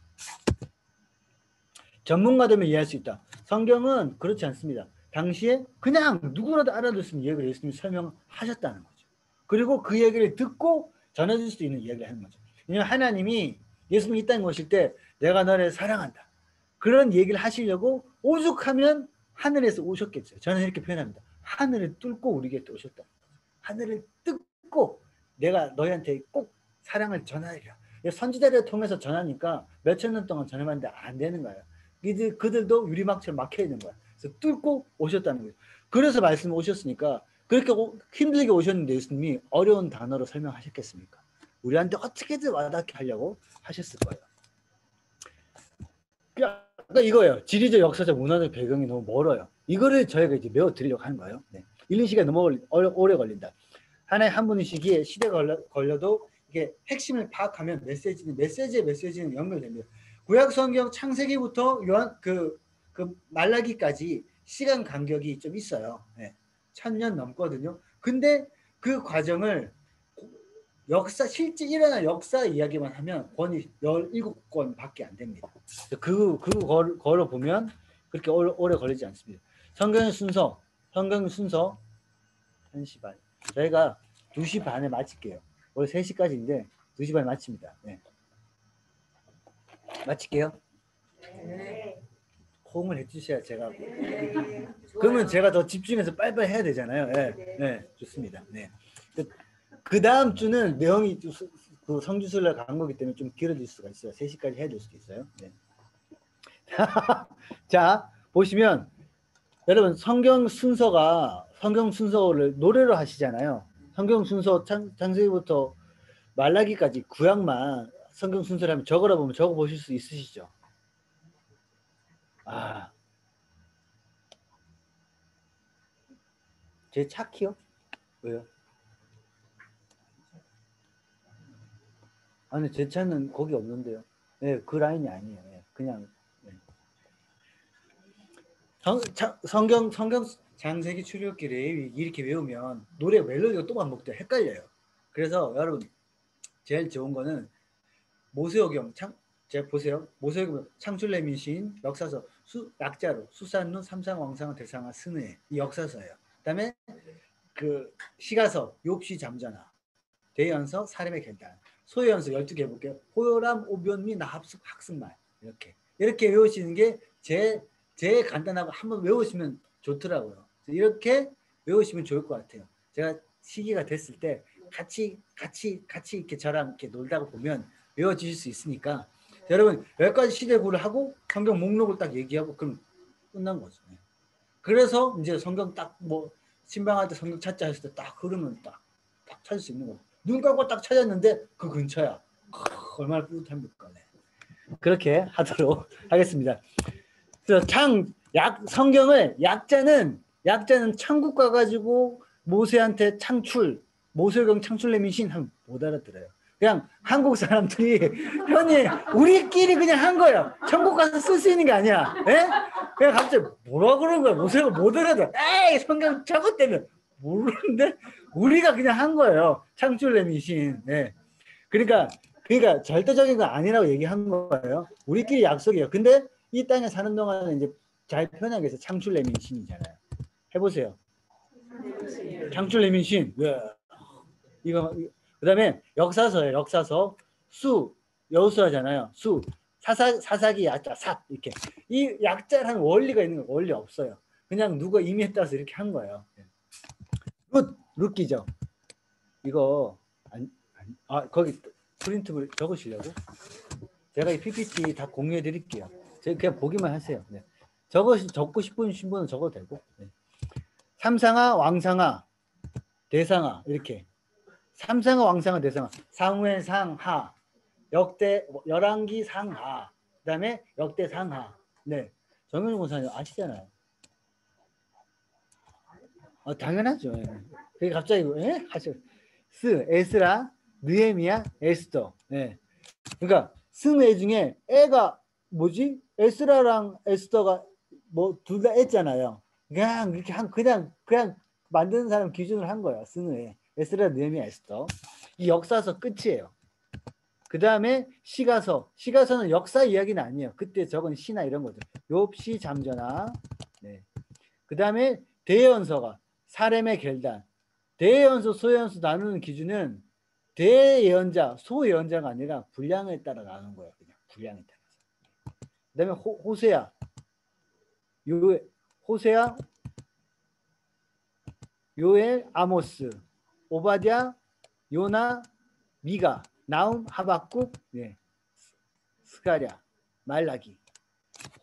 Speaker 1: 전문가들만 이해할 수 있다. 성경은 그렇지 않습니다. 당시에 그냥 누구라도 알아들 수 있는 얘기를 예수님이 설명하셨다는 거죠. 그리고 그 얘기를 듣고 전해줄 수 있는 이야기를 하는 거죠. 왜냐하면 하나님이 예수님이 이 땅에 오실 때 내가 너를 사랑한다. 그런 얘기를 하시려고 오죽하면 하늘에서 오셨겠죠. 저는 이렇게 표현합니다. 하늘을 뚫고 우리에게 오셨다. 하늘을 뚫고 내가 너희한테 꼭 사랑을 전하리라. 선지자를 통해서 전하니까 몇천 년 동안 전해봤는데 안 되는 거예요. 그들도 유리막처럼 막혀 있는 거야. 그래서 뚫고 오셨다는 거예요. 그래서 말씀 오셨으니까 그렇게 힘들게 오셨는데 예수님이 어려운 단어로 설명하셨겠습니까? 우리한테 어떻게든 와닿게 하려고 하셨을 거예요. 그러니까 이거예요. 지리적, 역사적, 문화적 배경이 너무 멀어요. 이거를 저희가 이제 메워드리려고 하는 거예요. 네. 읽는 시간이 너무 오래 걸린다. 하나의 한 분이시기에 시대가 걸려도 이게 핵심을 파악하면 메시지는 연결됩니다. 구약 성경 창세기부터 그 말라기까지 시간 간격이 좀 있어요. 네. 1000년 넘거든요. 근데 그 과정을 실제 일어난 역사 이야기만 하면 권이 17권밖에 안 됩니다. 그거를 보면 그렇게 오래 걸리지 않습니다. 성경 순서 1시 반. 저희가 2시 반에 마칠게요. 원래 3시까지인데 2시 반에 마칩니다. 네. 마칠게요.
Speaker 3: 네.
Speaker 1: 호응을 해주셔야 제가
Speaker 3: 네.
Speaker 1: 그러면
Speaker 3: 좋아요.
Speaker 1: 제가 더 집중해서 빨리빨리 해야 되잖아요. 네,
Speaker 3: 네.
Speaker 1: 네, 좋습니다. 네. 그 다음 주는 내용이 그 성지순례 간 거기 때문에 좀 길어질 수가 있어요. 3시까지 해야 될 수도 있어요. 네. 자, 보시면 여러분 성경 순서를 노래로 하시잖아요. 성경 순서 창세기부터 말라기까지 구약만 성경 순서를 하면 적으라 보면 적어 보실 수 있으시죠? 아, 제 차키요? 왜요? 아니 제 차는 거기 없는데요. 네, 그 라인이 아니에요. 네, 그냥 네. 성경 창세기 출애굽기 레위기 이렇게 외우면 노래 멜로디가 또 반복돼 헷갈려요. 그래서 여러분 제일 좋은 거는 모세오경 제가 보세요. 모세오경 창출레미신 역사서 약자로 수산루 삼상왕상어 대상화 스느해 이 역사서예요. 그다음에 그 시가서 욥시 잠자나 대연서 사림의 결단 소연서 12개 해볼게요. 호요람 오변미 나합숙 학습말 이렇게 외우시는 게 제일 간단하고 한번 외우시면 좋더라고요. 이렇게 외우시면 좋을 것 같아요. 제가 시기가 됐을 때 같이 이렇게 저랑 이렇게 놀다가 보면 외워지실 수 있으니까 여러분 여기까지 시대구를 하고 성경 목록을 딱 얘기하고 그럼 끝난 거죠. 그래서 이제 성경 딱 뭐 신방할 때 성경 찾자 했을 때 딱 흐르면 딱 찾을 수 있는 거. 눈 감고 딱 찾았는데 그 근처야. 얼마나 뿌듯합니까? 네. 그렇게 하도록 하겠습니다. 그래서 성경을 약자는 천국 가가지고 모세한테 모세경 창출레미신 하면 못 알아들어요. 그냥 한국 사람들이 편히 우리끼리 그냥 한 거예요. 천국 가서 쓸 수 있는 게 아니야. 예? 그냥 갑자기 뭐라 그러는 거야. 모세가 못 알아들어. 에이 성경 적었다면 모르는데 우리가 그냥 한 거예요. 창출레미신. 네. 그러니까 절대적인 건 아니라고 얘기한 거예요. 우리끼리 약속이에요. 근데 이 땅에 사는 동안은 이제 잘 표현하기 위해서 창출레민신이잖아요. 해보세요. 창출레민신. 네. 이거 그다음에 역사서예요. 역사서 여호수아잖아요. 사사기 약자 이렇게 이 약자라는 원리가 있는 거 원리 없어요. 그냥 누가 임의에 따라서 이렇게 한 거예요. 룻기죠. 이거 거기 프린트를 적으시려고? 제가 이 PPT 다 공유해 드릴게요. 제가 그냥 보기만 하세요. 네. 적고 싶으신 분은 적어도 되고. 네. 삼상하, 왕상하, 대상하 이렇게. 삼상하, 왕상하, 대상하. 상회, 상하, 열왕기 상하. 그다음에 역대 상하. 네. 정현우 권사님 아시잖아요. 당연하죠. 그게 갑자기 에스라, 느헤미야, 에스더. 네. 그러니까 승애 중에 애가 뭐지? 에스라랑 에스더가 뭐 둘 다 했잖아요. 그냥 이렇게 그냥 만드는 사람 기준으로 한 거야. 승애. 에스라, 느헤미야, 에스더. 이 역사서 끝이에요. 그 다음에 시가서는 역사 이야기는 아니에요. 그때 적은 시나 이런 거죠. 욥시 잠전하. 네. 그 다음에 대예언서가 사렘의 결단. 대예언서, 소예언서 나누는 기준은 대예언자, 소예언자가 아니라 분량에 따라 나누는 거예요. 그냥 분량에 따라서. 그 다음에 호세아, 요엘, 아모스, 오바댜, 요나, 미가, 나움, 하박국, 네. 스가랴, 말라기,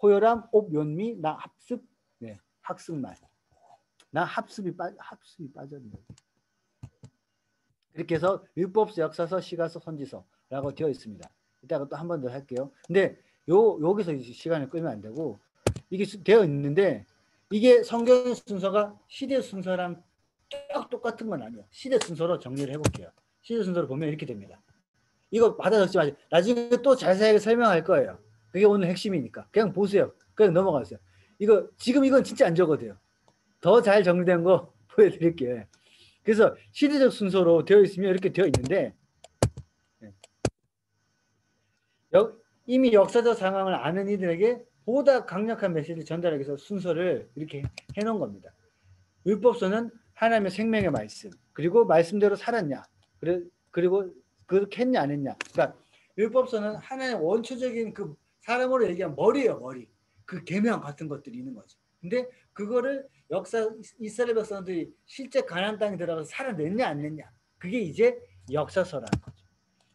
Speaker 1: 호요람, 옵, 욘미, 나 합습, 네. 학습말. 나 합습이 빠졌네. 이렇게 해서 율법서, 역사서, 시가서, 선지서라고 되어 있습니다. 이따가 또 한 번 더 할게요. 근데 여기서 시간을 끌면 안 되고 이게 되어 있는데 이게 성경 순서가 시대 순서랑 똑같은 건 아니에요. 시대 순서로 정리를 해볼게요. 시대 순서로 보면 이렇게 됩니다. 이거 받아 적지 마세요. 나중에 또 자세하게 설명할 거예요. 그게 오늘 핵심이니까. 그냥 보세요. 그냥 넘어가세요. 지금 이건 진짜 안 적어도 돼요. 더 잘 정리된 거 보여드릴게요. 그래서 시대적 순서로 되어 있으면 이렇게 되어 있는데 이미 역사적 상황을 아는 이들에게 보다 강력한 메시지를 전달하기 위해서 순서를 이렇게 해놓은 겁니다. 율법서는 하나님의 생명의 말씀, 그리고 말씀대로 살았냐, 그리고 그렇게 했냐 안 했냐. 그러니까 율법서는 하나의 원초적인 그 사람으로 얘기한 머리예요, 머리. 그 계명 같은 것들이 있는 거죠. 근데 그거를 이스라엘 백성들이 실제 가나안 땅에 들어가서 살아냈냐 안 냈냐, 그게 이제 역사서라는 거죠.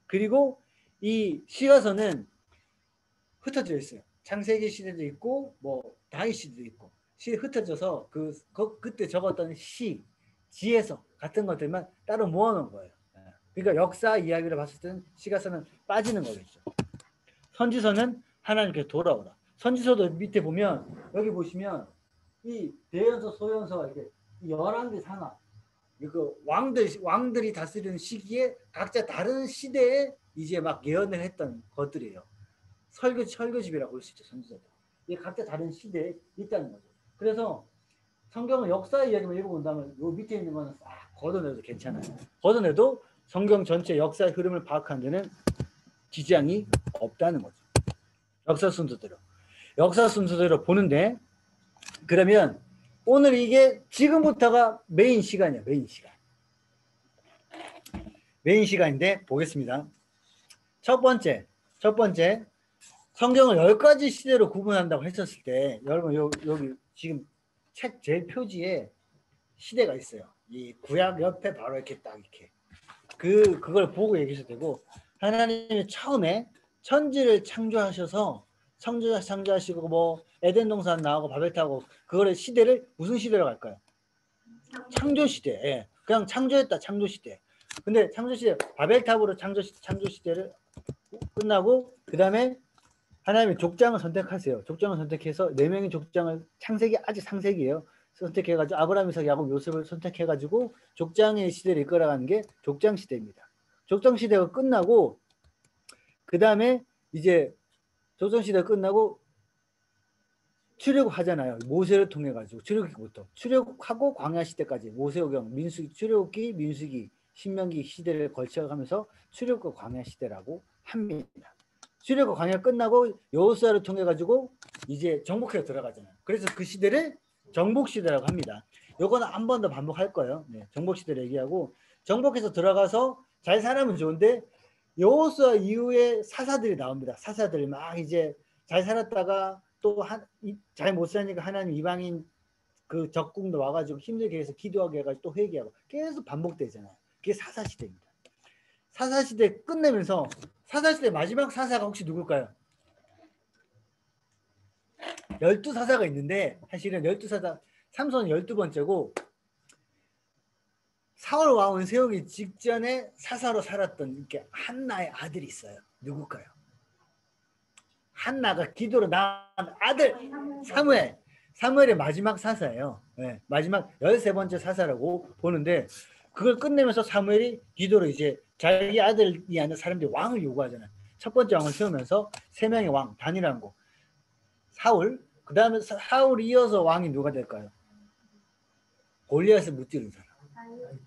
Speaker 1: 그리고 이 시가서는 흩어져 있어요. 창세기 시대도 있고 뭐 다윗 시대도 있고 흩어져서 그때 적었던 지혜서 같은 것들만 따로 모아놓은 거예요. 그러니까 역사 이야기를 봤을 때는 시가서는 빠지는 거겠죠. 선지서는 하나님께 돌아오라. 선지서도 밑에 보면, 여기 보시면 이 대연서 소연서가 이렇게 11개 상하, 이거 왕들이 다스리는 시기에 각자 다른 시대에 이제 막 예언을 했던 것들이에요. 설교집이라고 볼 수 있죠. 선지서도 이게 각자 다른 시대에 있다는 거죠. 그래서 성경을 역사 이야기만 읽어본다면 요 밑에 있는 거는 싹 걷어내도 괜찮아요. 걷어내도 성경 전체 역사의 흐름을 파악하는 데는 지장이 없다는 거죠. 역사 순서대로 보는데, 그러면 오늘 이게 지금부터가 메인 시간이에요. 메인 시간인데 보겠습니다. 첫 번째 성경을 10가지 시대로 구분한다고 했었을 때, 여러분 여기 지금 책 제일 표지에 시대가 있어요. 이 구약 옆에 바로 이렇게 딱 이렇게 그걸 보고 얘기하셔도 되고, 하나님이 처음에 천지를 창조하시고 뭐 에덴 동산 나오고 바벨 타고, 그거를 시대를 무슨 시대로 갈까요? 창조 시대. 예. 그냥 창조했다, 창조 시대. 근데 창조 시대 바벨탑으로 창조 시대를 끝나고, 그다음에 하나님이 족장을 선택하세요. 족장을 선택해서 4명의 족장을, 창세기 아직 상세기예요. 선택해가지고 아브라함, 이삭, 야곱, 요셉을 선택해가지고 족장의 시대를 이끌어가는 게 족장 시대입니다. 족장 시대가 끝나고, 그 다음에 이제 족장 시대가 끝나고 출애굽하잖아요. 모세를 통해 가지고 출애굽부터 출애굽하고 광야 시대까지 모세오경, 출애굽기, 민수기, 신명기 시대를 걸쳐가면서 출애굽과 광야 시대라고 합니다. 출애굽 광야 끝나고 여호수아를 통해 가지고 이제 정복해서 들어가잖아요. 그래서 그 시대를 정복 시대라고 합니다. 요거는 한 번 더 반복할 거예요. 네, 정복 시대를 얘기하고, 정복해서 들어가서 잘 살아면 좋은데 여호수아 이후에 사사들이 나옵니다. 사사들 막 이제 잘 살았다가 또 잘 못 사니까 하나님 이방인 그 적궁도 와가지고 힘들게 해서 기도하게 해가지고 또 회개하고 계속 반복되잖아요. 그게 사사시대입니다. 사사시대 끝내면서, 사사시대 마지막 사사가 혹시 누굴까요? 12사사가 있는데, 사실은 12사사, 삼손은 12번째고 사울 왕을 세우기 직전에 사사로 살았던 이렇게 한나의 아들이 있어요. 누굴까요? 한나가 기도로 낳은 아들 사무엘의 마지막 사사예요. 네, 마지막 13번째 사사라고 보는데, 그걸 끝내면서 사무엘이 기도로 이제 자기 아들이 아닌 사람들이 왕을 요구하잖아요. 첫 번째 왕을 세우면서 3명의 왕, 단일왕국, 사울, 그 다음에 사울이 이어서 왕이 누가 될까요? 골리앗을 무찌른 사람,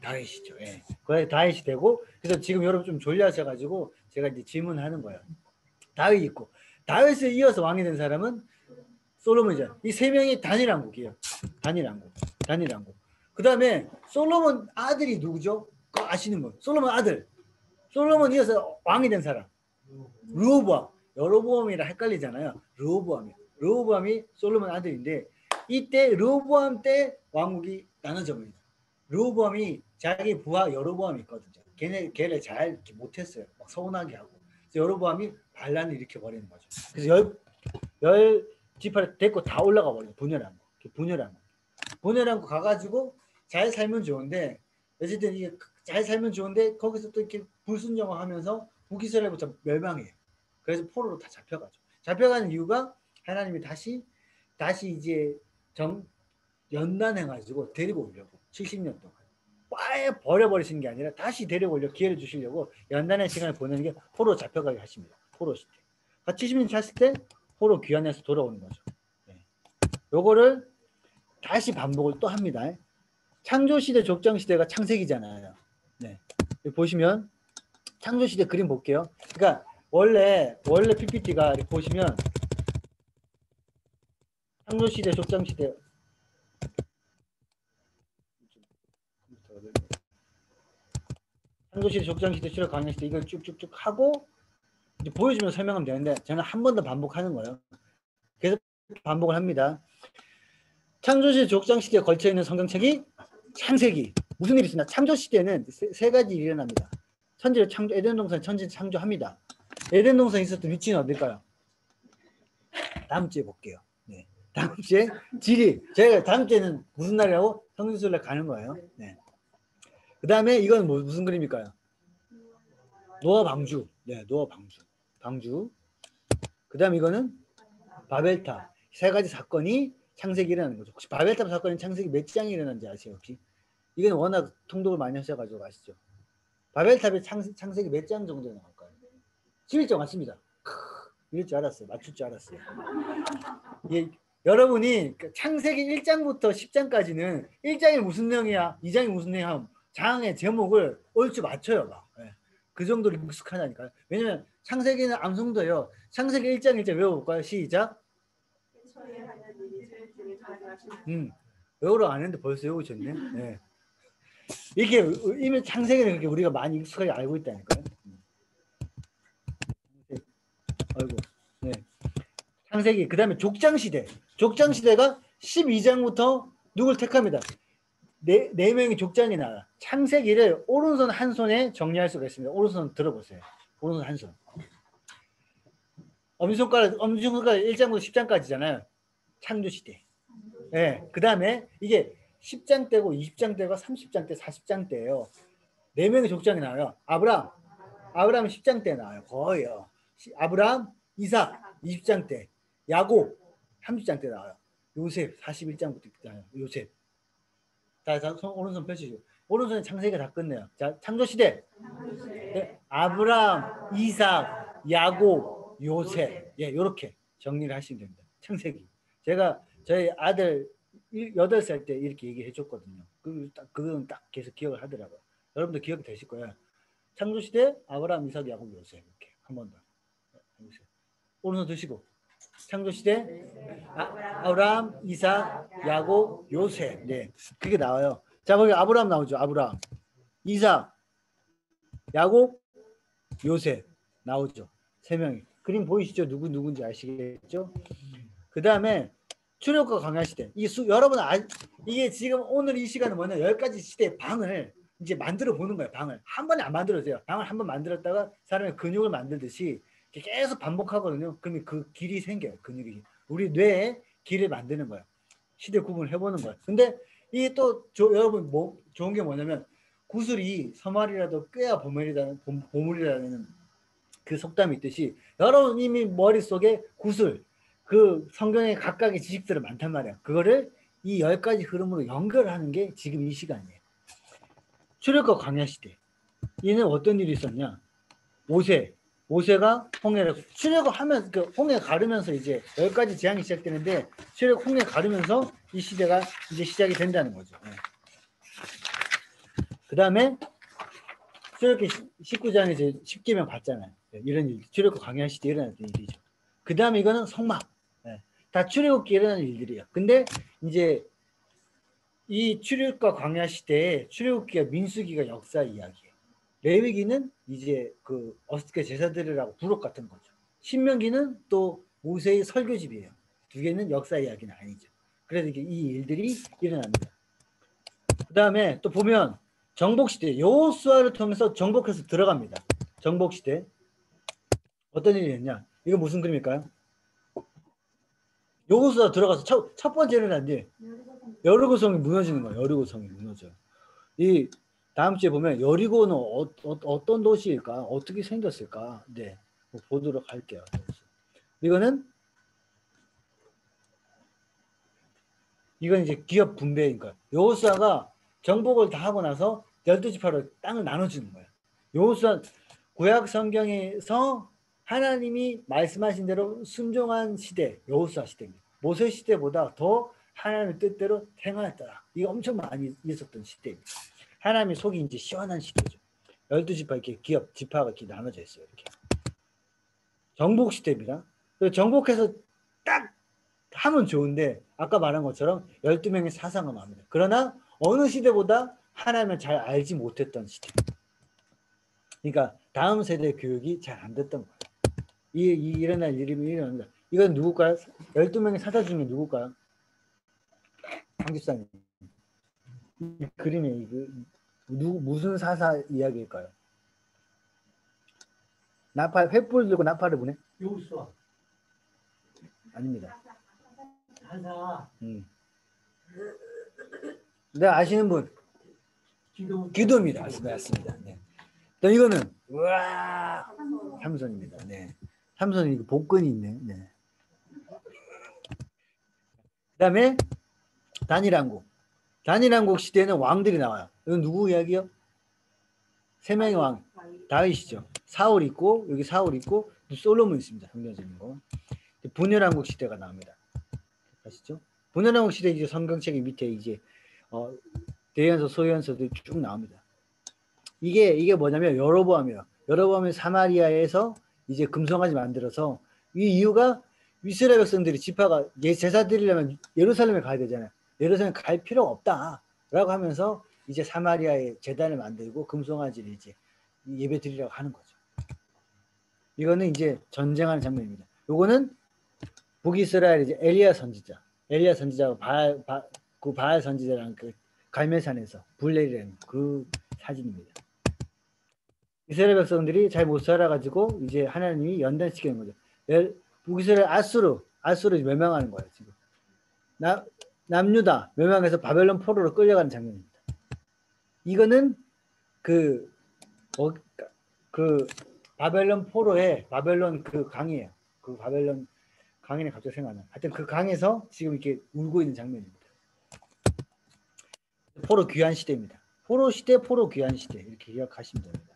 Speaker 1: 다윗이죠. 예. 그래서 다윗이 되고, 그래서 지금 여러분 좀 졸려하셔가지고 제가 이제 질문하는 거예요. 다윗이 있고, 다윗을 이어서 왕이 된 사람은 솔로몬이죠. 이 3명이 단일왕국이에요. 단일왕국. 그 다음에 솔로몬 아들이 누구죠? 그거 아시는 분. 솔로몬 아들. 솔로몬 이어서 왕이 된 사람. 르호보암. 여로보암이랑 헷갈리잖아요. 르호보암이 솔로몬 아들인데, 이때 르호보암 때 왕국이 나눠져 버립니다. 르호보암이 자기 부하 여로보암이 있거든요. 걔를 잘 못했어요. 막 서운하게 하고. 그래서 여로보암이 반란을 일으켜 버리는 거죠. 그래서 열 지파를 데리고 다 올라가 버려요. 분열한 거 가가지고 잘 살면 좋은데, 어쨌든 이게 잘 살면 좋은데 거기서 또 이렇게 불순종하면서 북이스라엘부터 멸망해요. 그래서 포로로 다 잡혀가죠. 잡혀가는 이유가 하나님이 다시 이제 연단해가지고 데리고 오려고 70년 동안 빠에 버려버리시는 게 아니라 다시 데리고 오려 기회를 주시려고 연단의 시간을 보내는 게 포로 잡혀가게 하십니다. 포로 시대. 70년 찼을 때 포로 귀환해서 돌아오는 거죠. 네. 요거를 다시 반복을 또 합니다. 창조시대, 족장시대가 창세기잖아요. 네. 보시면 창조시대 그림 볼게요. 그러니까 원래 PPT가 이렇게 보시면 창조시대, 족장시대, 창조시대, 족장시대, 출애굽, 광야시대 이걸 쭉쭉쭉 하고 이제 보여주면 설명하면 되는데, 저는 한 번 더 반복하는 거예요. 그래서 반복을 합니다. 창조시 족장시대에 걸쳐있는 성경책이 창세기. 무슨 일이 있습니다. 창조시대에는 세 가지 일이 일어납니다. 천지를 창조, 에덴 동산에 천지를 창조합니다. 에덴 동산에 있었던 위치는 어딜까요? 다음 주에 볼게요. 네. 다음 주에 지리. 저희가 다음 주에는 무슨 날이라고? 성지순례 가는 거예요. 네. 그 다음에 이건 무슨 그림일까요? 노아 방주. 네, 노아 방주. 방주. 그 다음 이거는 바벨탑. 세 가지 사건이 창세기 일어나는 거죠. 혹시 바벨탑 사건이 창세기 몇 장이 일어난지 아세요? 혹시? 이건 워낙 통독을 많이 하셔가지고 아시죠? 바벨탑의 창세기 몇 장 정도 나올까요? 11장 맞습니다. 이럴 줄 알았어요. 맞출 줄 알았어요. 예, 여러분이 창세기 1장부터 10장까지는 1장이 무슨 내용이야, 2장이 무슨 내용이야, 장의 제목을 얼추 맞춰요. 막. 예. 그 정도로 익숙하다니까요. 왜냐면 창세기는 암송도예요. 창세기 1장 1장 외워볼까요? 시작. 외우러 안 했는데 벌써 외우셨네. 네. 이게 이미 창세기는 그렇게 우리가 많이 익숙하게 알고 있다니까요. 아이고. 네. 창세기. 그 다음에 족장시대. 족장시대가 12장부터 누굴 택합니다. 네 명의 족장이 나와. 창세기를 오른손 한 손에 정리할 수가 있습니다. 오른손 들어보세요. 오른손 한 손. 엄지손가락 1장부터 10장까지잖아요. 창조시대. 네. 그 다음에 이게 10장 때고 20장 때가 30장 때 40장 때예요. 4명의 족장이 나와요. 아브라함은 10장 때 나와요. 거의요. 아브라함, 이삭 20장 때, 야곱 30장 때 나와요. 요셉 41장부터 있잖아요. 요셉. 자, 오른손 펼치시고. 오른손에 창세기가 다 끝내요. 자, 창조시대. 네. 아브라함, 이삭, 야곱, 요셉. 예, 요렇게 정리를 하시면 됩니다. 창세기. 제가 저희 아들 8살 때 이렇게 얘기해 줬거든요. 그건 딱 계속 기억을 하더라고요. 여러분도 기억이 되실 거예요. 창조시대, 아브라함, 이삭, 야곱, 요셉. 이렇게 한 번 더. 오른손 드시고. 창조시대, 아브라함, 이삭, 야곱, 요셉. 네, 그게 나와요. 자, 거기 아브라함 나오죠. 아브라함, 이삭, 야곱, 요셉 나오죠. 3명이. 그림 보이시죠? 누군지 아시겠죠? 그 다음에 출애굽과 광야 시대. 여러분 이게 지금 오늘 이 시간은 뭐냐? 10가지 시대의 방을 이제 만들어 보는 거예요. 방을 한 번에 안 만들어져요. 방을 한 번 만들었다가 사람의 근육을 만들듯이 계속 반복하거든요. 그러면 그 길이 생겨요. 근육이. 우리 뇌에 길을 만드는 거예요. 시대 구분을 해보는 거예요. 근데 이게 또 여러분 좋은 게 뭐냐면 구슬이 서말이라도 꾀야 보물이라는 그 속담이 있듯이 여러분 이미 머릿속에 구슬 그 성경의 각각의 지식들은 많단 말이야. 그거를 이 10가지 흐름으로 연결하는 게 지금 이 시간이에요. 출애굽과 광야 시대. 얘는 어떤 일이 있었냐? 모세가 홍해를 출애굽하면서 그 홍해 가르면서 이제 10가지 재앙이 시작되는데 출애굽 홍해 가르면서 이 시대가 이제 시작이 된다는 거죠. 네. 그 다음에 출애굽기 19장에서 10계명 받잖아요. 네, 이런 일, 출애굽 광야 시대에 일어났던 일이죠. 그 다음에 이거는 성막. 네, 다 출애굽기에 일어나는 일들이에요. 근데 이제 이 출애굽과 광야 시대에 출애굽기가 민수기가 역사 이야기예요. 레위기는 이제 그 어떻게 제사드리라고 부록 같은 거죠. 신명기는 또 모세의 설교집이에요. 두 개는 역사 이야기는 아니죠. 그래서 이게 이 일들이 일어납니다. 그 다음에 또 보면 정복시대, 여호수아를 통해서 정복해서 들어갑니다. 정복시대. 어떤 일이 있냐? 이거 무슨 그림일까요? 여호수아 들어가서 첫 번째 일어난 일, 여리고성이 무너지는 거예요. 여리고성이 무너져요. 이 다음 주에 보면 여리고는 어떤 도시일까? 어떻게 생겼을까? 네, 보도록 할게요. 이건 이제 기업 분배인 거예요. 여호수아가 정복을 다 하고 나서 12지파로 땅을 나눠주는 거예요. 여호수아 구약 성경에서 하나님이 말씀하신 대로 순종한 시대, 여호수아 시대입니다. 모세 시대보다 더 하나님의 뜻대로 행하였더라. 이게 엄청 많이 있었던 시대입니다. 하나님의 속이 이제 시원한 시대죠. 12지파 이렇게 기업 지파가 이렇게 나눠져 있어요. 이렇게. 정복 시대입니다. 정복해서 딱 하면 좋은데 아까 말한 것처럼 12명의 사상을 합니다. 그러나 어느 시대보다 하나님을 잘 알지 못했던 시대. 그러니까 다음 세대 교육이 잘 안 됐던 거예요. 일어날 일이 일어납니다. 이건 누굴까요? 12명의 사자 중에 누굴까요? 황집사님. 이 그림에 무슨 사사 이야기일까요? 나팔, 횃불 들고 나팔을 부네?
Speaker 4: 요수아.
Speaker 1: 아닙니다.
Speaker 4: 한사.
Speaker 1: 네, 아시는 분? 기도입니다. 맞습니다. 네. 또 이거는 우와 삼손입니다. 네. 삼손이 이거 복근이 있네. 네. 그다음에 단일왕국. 단일왕국 시대에는 왕들이 나와요. 이건 누구 이야기요? 세 명의 왕. 다윗이죠. 사울 있고 여기 사울 있고 솔로몬 있습니다. 성경적인 거. 분열왕국 시대가 나옵니다. 아시죠? 분열왕국 시대 이제 성경책의 밑에 이제 대연서 소연서들이 쭉 나옵니다. 이게 뭐냐면 여로보암이에요. 여로보암이 사마리아에서 이제 금송아지 만들어서 이 이유가 이스라엘 백성들이 지파가 제사 드리려면 예루살렘에 가야 되잖아요. 예루살렘 갈 필요가 없다라고 하면서 이제 사마리아에 제단을 만들고 금송아지를 이제 예배 드리려고 하는 거죠. 이거는 이제 전쟁하는 장면입니다. 요거는 북이스라엘 이제 엘리야 선지자가 바알 선지자랑 그 갈멜산에서 불 내리는 그 사진입니다. 이스라엘 백성들이 잘 못 살아가지고 이제 하나님이 연단시키는 거죠. 북이스라엘 아수르 멸망하는 거예요. 지금 남유다 멸망해서 바벨론 포로로 끌려가는 장면입니다. 이거는 그 바벨론 포로의 바벨론 그 강이에요. 그 바벨론 강이네 갑자기 생각나. 하여튼 그 강에서 지금 이렇게 울고 있는 장면입니다. 포로 귀환 시대입니다. 포로 시대, 포로 귀환 시대 이렇게 기억하시면 됩니다.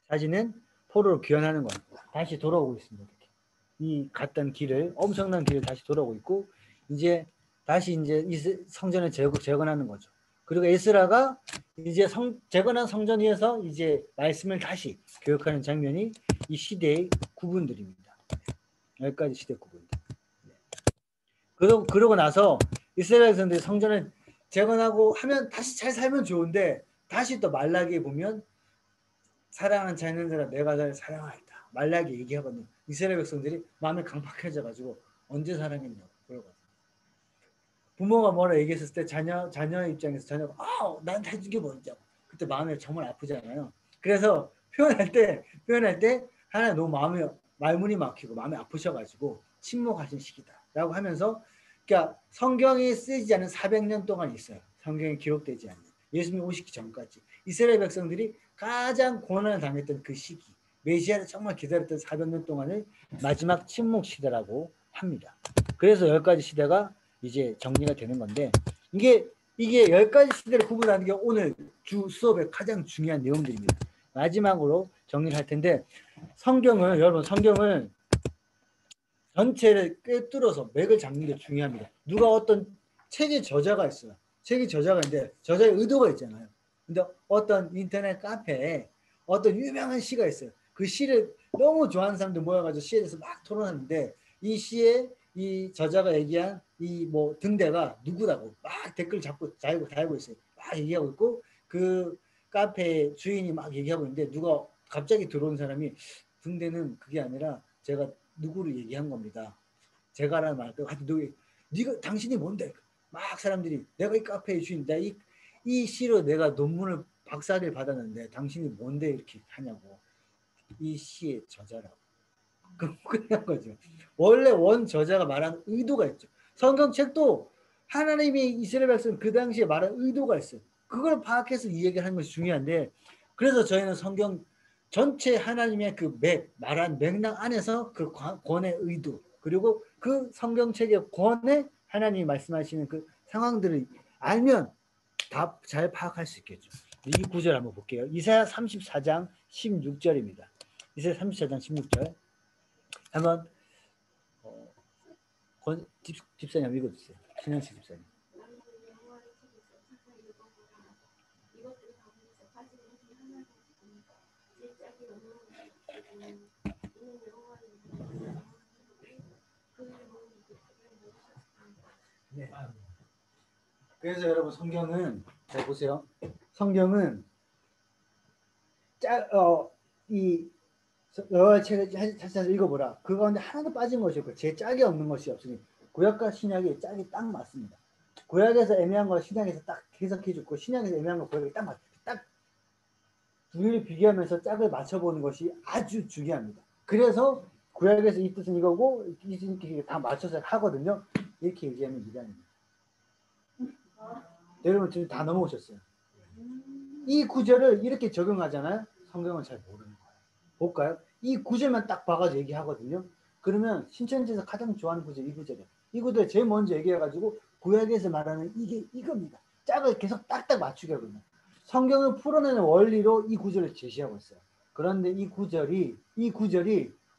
Speaker 1: 사진은 포로로 귀환하는 거 다시 돌아오고 있습니다. 이렇게. 이 갔던 길을 엄청난 길을 다시 돌아오고 있고 이제 다시 이제 성전을 재건하는 거죠. 그리고 에스라가 이제 재건한 성전 위에서 이제 말씀을 다시 교육하는 장면이 이 시대의 구분들입니다. 여기까지 시대 구분들. 그러고 나서 이스라엘 백성들이 성전을 재건하고 하면 다시 잘 살면 좋은데 다시 또 말라기에 보면 사랑하는 자 있는 자라 내가 잘 사랑하였다. 말라기 얘기하거든요. 이스라엘 백성들이 마음이 강팍해져가지고 언제 사랑했냐고 그러거든요. 부모가 뭐라 얘기했을 때 자녀의 입장에서 자녀가 나한테 해준 게 뭐냐고 그때 마음이 정말 아프잖아요. 그래서 표현할 때 하나 너무 말문이 막히고 마음이 아프셔가지고 침묵하신 시기다라고 하면서 그러니까 성경이 쓰이지 않은 400년 동안 있어요. 성경에 기록되지 않는 예수님이 오시기 전까지 이스라엘 백성들이 가장 고난을 당했던 그 시기 메시아를 정말 기다렸던 400년 동안을 마지막 침묵 시대라고 합니다. 그래서 10가지 시대가 이제 정리가 되는 건데 이게 10가지 시대를 구분하는 게 오늘 주 수업의 가장 중요한 내용들입니다. 마지막으로 정리를 할 텐데 여러분 성경을 전체를 꿰뚫어서 맥을 잡는 게 중요합니다. 누가 어떤 책의 저자가 있어요. 책의 저자가 있는데 저자의 의도가 있잖아요. 근데 어떤 인터넷 카페에 어떤 유명한 시가 있어요. 그 시를 너무 좋아하는 사람들 모여가지고 시에 대해서 막 토론하는데 이 시에 이 저자가 얘기한 이 뭐 등대가 누구라고 막 댓글 잡고 달고 있어요. 막 얘기하고 있고 그 카페 주인이 막 얘기하고 있는데 누가 갑자기 들어온 사람이 등대는 그게 아니라 제가 누구를 얘기한 겁니다. 제가라는 말도 하여튼 네가 당신이 뭔데? 막 사람들이 내가 이 카페의 주인, 이 시로 내가 논문을 박사를 받았는데 당신이 뭔데 이렇게 하냐고. 이 시의 저자라고. 끝난 거죠. 원래 원 저자가 말한 의도가 있죠. 성경책도 하나님이 이스라엘 백성 그 당시에 말한 의도가 있어요. 그걸 파악해서 이 얘기를 하는 것이 중요한데 그래서 저희는 성경 전체 하나님의 그 말한 맥락 안에서 그 권의 의도 그리고 그 성경책의 권에 하나님이 말씀하시는 그 상황들을 알면 다 잘 파악할 수 있겠죠. 이 구절 한번 볼게요. 이사야 34장 16절입니다. 이사야 34장 16절 한번 집사님 읽어주세요. 신현식 집사님. 네. 그래서 여러분 성경은 잘 보세요. 성경은 여호와의 책을 다시 읽어보라. 그 가운데 하나도 빠진 것이 없고 제 짝이 없는 것이 없으니 구약과 신약의 짝이 딱 맞습니다. 구약에서 애매한 걸 신약에서 딱 해석해주고 신약에서 애매한 걸 구약에 딱 맞. 딱 두 개를 비교하면서 짝을 맞춰보는 것이 아주 중요합니다. 그래서 구약에서 이 뜻은 이거고 이 뜻은 다 맞춰서 하거든요. 이렇게 얘기하면 미단입니다. 여러분 지금 다 넘어오셨어요. 이 구절을 이렇게 적용하잖아요. 성경은 잘 모르는 거예요. 볼까요? 이 구절만 딱 봐가지고 얘기하거든요. 그러면 신천지에서 가장 좋아하는 구절 이 구절이에요. 이 구절 제일 먼저 얘기해가지고 구약에서 말하는 이게 이겁니다. 짝을 계속 딱딱 맞추게 하거든요. 성경을 풀어내는 원리로 이 구절을 제시하고 있어요. 그런데 이 구절이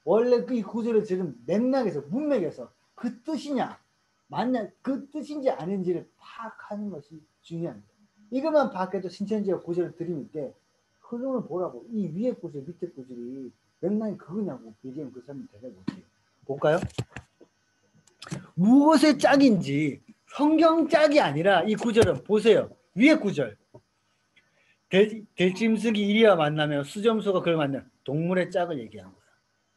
Speaker 1: 원래 이 구절을 지금 맥락에서 문맥에서 그 뜻이냐 맞냐 그 뜻인지 아닌지를 파악하는 것이 중요합니다. 이것만 파악해도 신천지가 구절을 드리는 때 흐름을 보라고 이 위에 구절 밑에 구절이 맥락이 그거냐고 얘기하면 그 사람이 대답 못해요. 볼까요? 무엇의 짝인지 성경 짝이 아니라 이 구절은 보세요. 위에 구절 들짐승이 이리와 만나면 수점수가 그를 만나면 동물의 짝을 얘기하는 거야.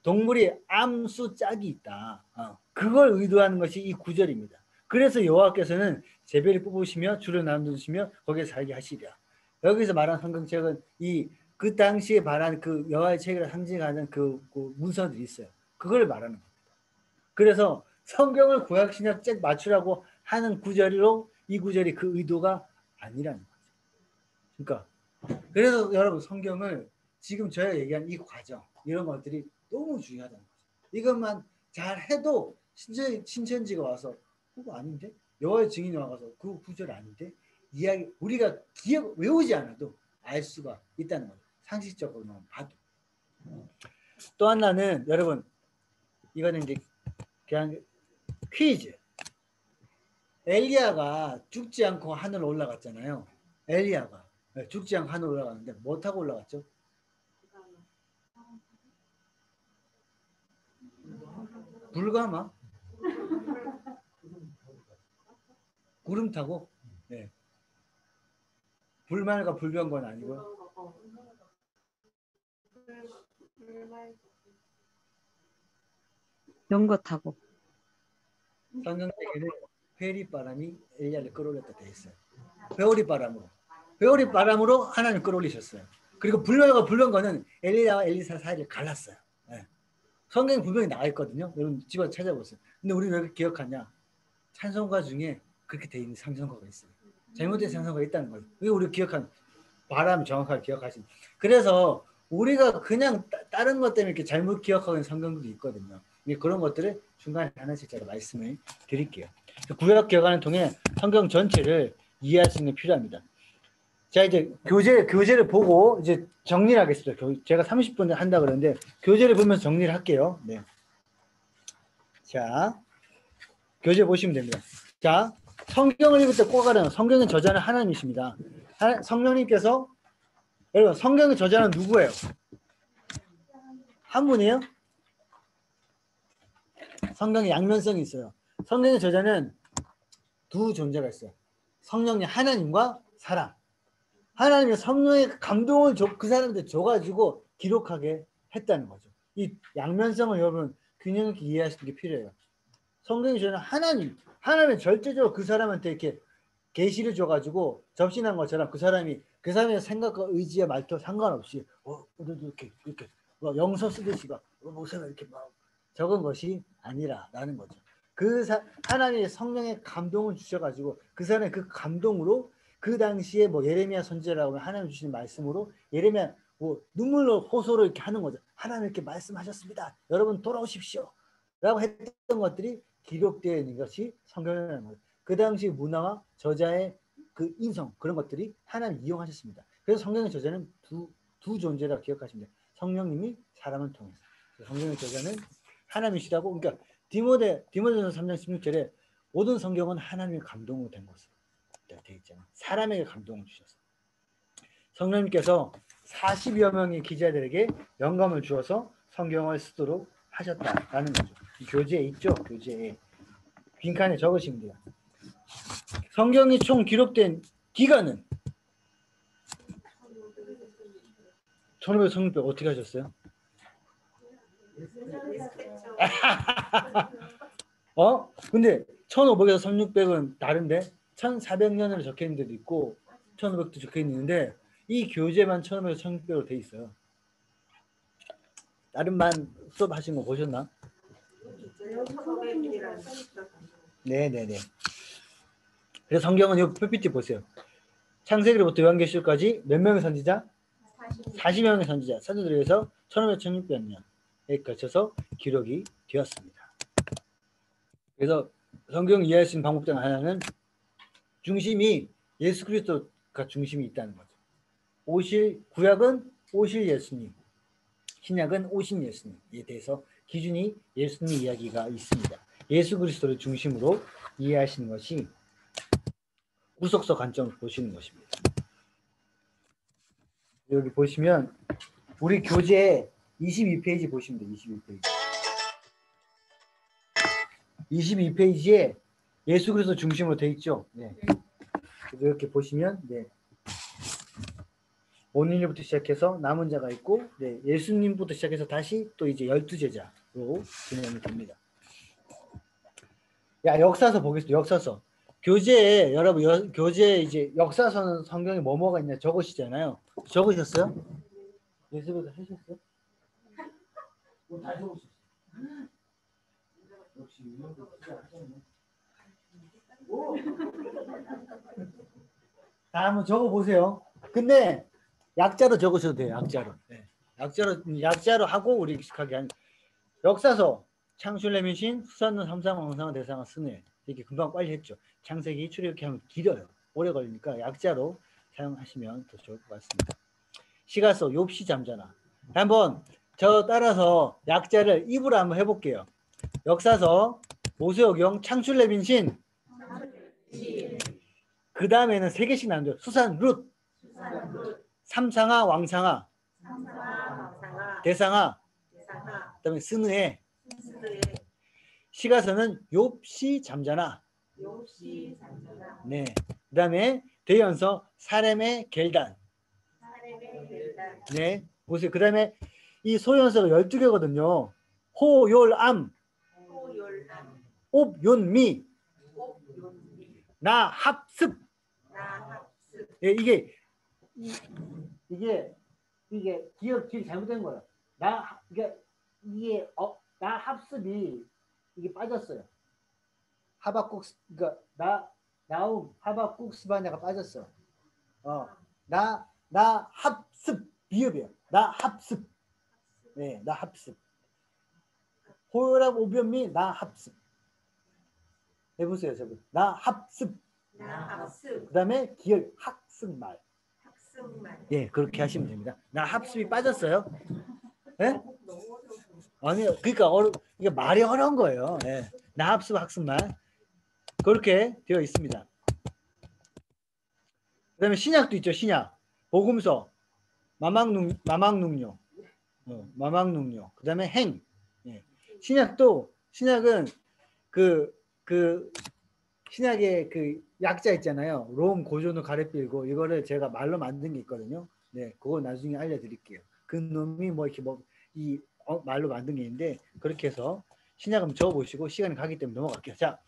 Speaker 1: 동물이 암수 짝이 있다. 그걸 의도하는 것이 이 구절입니다. 그래서 여호와께서는 제비를 뽑으시며 줄을 나누시며 거기에 살게 하시리라. 여기서 말한 성경책은 그 당시에 말한 그 여호와의 책을 상징하는 그 문서들이 있어요. 그걸 말하는 겁니다. 그래서 성경을 구약 신약 책 맞추라고 하는 구절로 이 구절이 그 의도가 아니라는 거죠. 그러니까 그래서 여러분 성경을 지금 저희가 얘기한 이 과정 이런 것들이 너무 중요하다는 거죠. 이것만 잘 해도 신천지가 와서 그거 아닌데? 여호와의 증인이 와서 그 구절 아닌데? 이야기 우리가 외우지 않아도 알 수가 있다는 거죠. 상식적으로만 봐도. 또 하나는 여러분 이거는 이제 그냥 퀴즈. 엘리야가 죽지 않고 하늘 올라갔잖아요. 엘리야가 죽지 않고 하늘 올라갔는데 뭐 타고 올라갔죠? 불가마? 구름 타고? 네. 불말과 불병건 아니고요.
Speaker 2: 연거 타고.
Speaker 1: 성경책에는 회오리바람이 엘리야를 끌어올렸다 되어 있어요. 회오리바람으로 하나님 끌어올리셨어요. 그리고 불말과 불병건은 엘리야와 엘리사 사이를 갈랐어요. 네. 성경에 분명히 나와 있거든요. 여러분 집에 찾아보세요. 근데 우리는 왜 그렇게 기억하냐? 찬송가 중에 그렇게 되어 있는 찬송가가 있어요. 잘못된 찬송가가 있다는 거예요. 왜 우리 기억한 바람 정확하게 기억하신. 그래서 우리가 그냥 다른 것 때문에 이렇게 잘못 기억하는 성경들이 있거든요. 그런 것들을 중간에 하나씩 제가 말씀을 드릴게요. 구약 개혁안을 통해 성경 전체를 이해할 수 있는 게 필요합니다. 자 이제 교재를 보고 이제 정리를 하겠습니다. 제가 30분 한다 그러는데 교재를 보면서 정리를 할게요. 네. 자 교재 보시면 됩니다. 자 성경을 읽을 때 꼭 알아요. 성경의 저자는 하나님이십니다. 성령님께서 여러분 성경의 저자는 누구예요? 한 분이에요? 성경에 양면성이 있어요. 성경의 저자는 두 존재가 있어요. 성령님 하나님과 사람. 하나님의 성령의 감동을 그 사람한테 줘가지고 기록하게 했다는 거죠. 이 양면성을 여러분 균형 있게 이해하시는 게 필요해요. 성경의 저자는 하나님은 절대적으로 그 사람한테 이렇게 계시를 줘가지고 접신한 것처럼 그 사람의 생각과 의지와 말투와 상관없이 오늘도 이렇게 영서 쓰듯이 목사가 이렇게 막 적은 것이 아니라라는 거죠. 하나님의 성령의 감동을 주셔가지고 그 사람의 그 감동으로 그 당시에 예레미야 선지자라고 하면 하나님 주시는 말씀으로 예레미야 눈물로 호소를 이렇게 하는 거죠. 하나님 이렇게 말씀하셨습니다. 여러분 돌아오십시오. 라고 했던 것들이 기록되어 있는 것이 성경이라는 거예요. 그 당시 문화와 저자의 그 인성 그런 것들이 하나님 이용하셨습니다. 그래서 성경의 저자는 두 존재라 기억하시면 돼요. 성령님이 사람을 통해서. 성경의 저자는 하나님이시라고. 그러니까 디모데전서 3장 16절에 모든 성경은 하나님의 감동으로 된 것으로 되어 있잖아요. 사람에게 감동을 주셔서 성령님께서 40여 명의 기자들에게 영감을 주어서 성경을 쓰도록 하셨다라는 거죠. 교재에 있죠. 교재에 빈칸에 적으시면 돼요. 성경이 총 기록된 기간은 1500, 1600 어떻게 하셨어요?
Speaker 3: 비슷했죠.
Speaker 1: 근데 1500에서 1600은 다른데 1400년으로 적혀 있는 데도 있고 1500도 적혀 있는데 이 교재만 1500에서 1600으로 돼 있어요. 다른 반 수업하신 거 보셨나? 네네네. 그래서 성경은 이 PPT 보세요. 창세기로부터 요한계시록까지 몇 명의 선지자? 40명의 선지자, 사도들에 의해서 1500, 1600년에 걸쳐서 기록이 되었습니다. 그래서 성경 이해할 수 있는 방법 중 하나는 중심이 예수 그리스도가 중심이 있다는 거죠. 구약은 오실 예수님, 신약은 오신 예수님에 대해서 기준이 예수님 이야기가 있습니다. 예수 그리스도를 중심으로 이해하시는 것이 구속서 관점을 보시는 것입니다. 여기 보시면 우리 교재 22페이지 보시면 돼요. 22페이지. 22페이지에 예수 그리스도 중심으로 되어 있죠. 네. 이렇게 보시면 네. 본인부터 시작해서 남은 자가 있고 네. 예수님부터 시작해서 다시 또 이제 12제자로 진행이 됩니다. 역사서 보겠습니다. 역사서. 교재에 여러분 교재에 이제 역사서는 성경에 뭐가 있냐 적으시잖아요. 적으셨어요? 예수보다 하셨어요? 다 적으셨어요. 역시 다 한번 적어보세요. 근데 약자로 적으셔도 돼요. 약자로. 네. 약자로 하고 우리 익숙하게 하는 역사서 창출레민신 수산론 삼상왕상어 대상어 스네 이렇게 금방 빨리 했죠. 창세기 출애굽기 하면 길어요. 오래 걸리니까 약자로 사용하시면 더 좋을 것 같습니다. 시가서 욥시 잠자나 한번 저 따라서 약자를 입으로 한번 해볼게요. 역사서 모세오경 창출레민신 그 다음에는 3개씩 나누죠. 수산 룻 삼상아 왕상아 대상아 그 다음에 스느에 시가서는 욥시 잠자나 네. 그 다음에 대연서 사렘의 겔단 네. 보세요. 그 다음에 이 소연서가 12개거든요. 호yor암 옵윤미 나합습 예, 이게 기억이 잘못된 거예요. 이게 나합습이 이게 빠졌어요. 하박국 그러니까 나움 하박국 스바냐가 빠졌어. 나합습 비읍이에요. 나합습. 네, 나합습. 호요랍 오변미 나합습. 해보세요, 저분. 나합습. 그다음에 기열 학습말. 예, 그렇게 하시면 됩니다. 나합습이 빠졌어요. 예? 아니요, 그러니까 이게 말이 어려운 거예요. 예. 나합습 학습말 그렇게 되어 있습니다. 그다음에 신약도 있죠. 신약 복음서 마망능력 마망능력 그다음에 행 예. 신약은 신약의 그 약자 있잖아요. 롬 고전을 가래필고 이거를 제가 말로 만든 게 있거든요. 네, 그거 나중에 알려드릴게요. 그 놈이 말로 만든 게 있는데 그렇게 해서 신약 한번 적어보시고 시간이 가기 때문에 넘어갈게요. 자,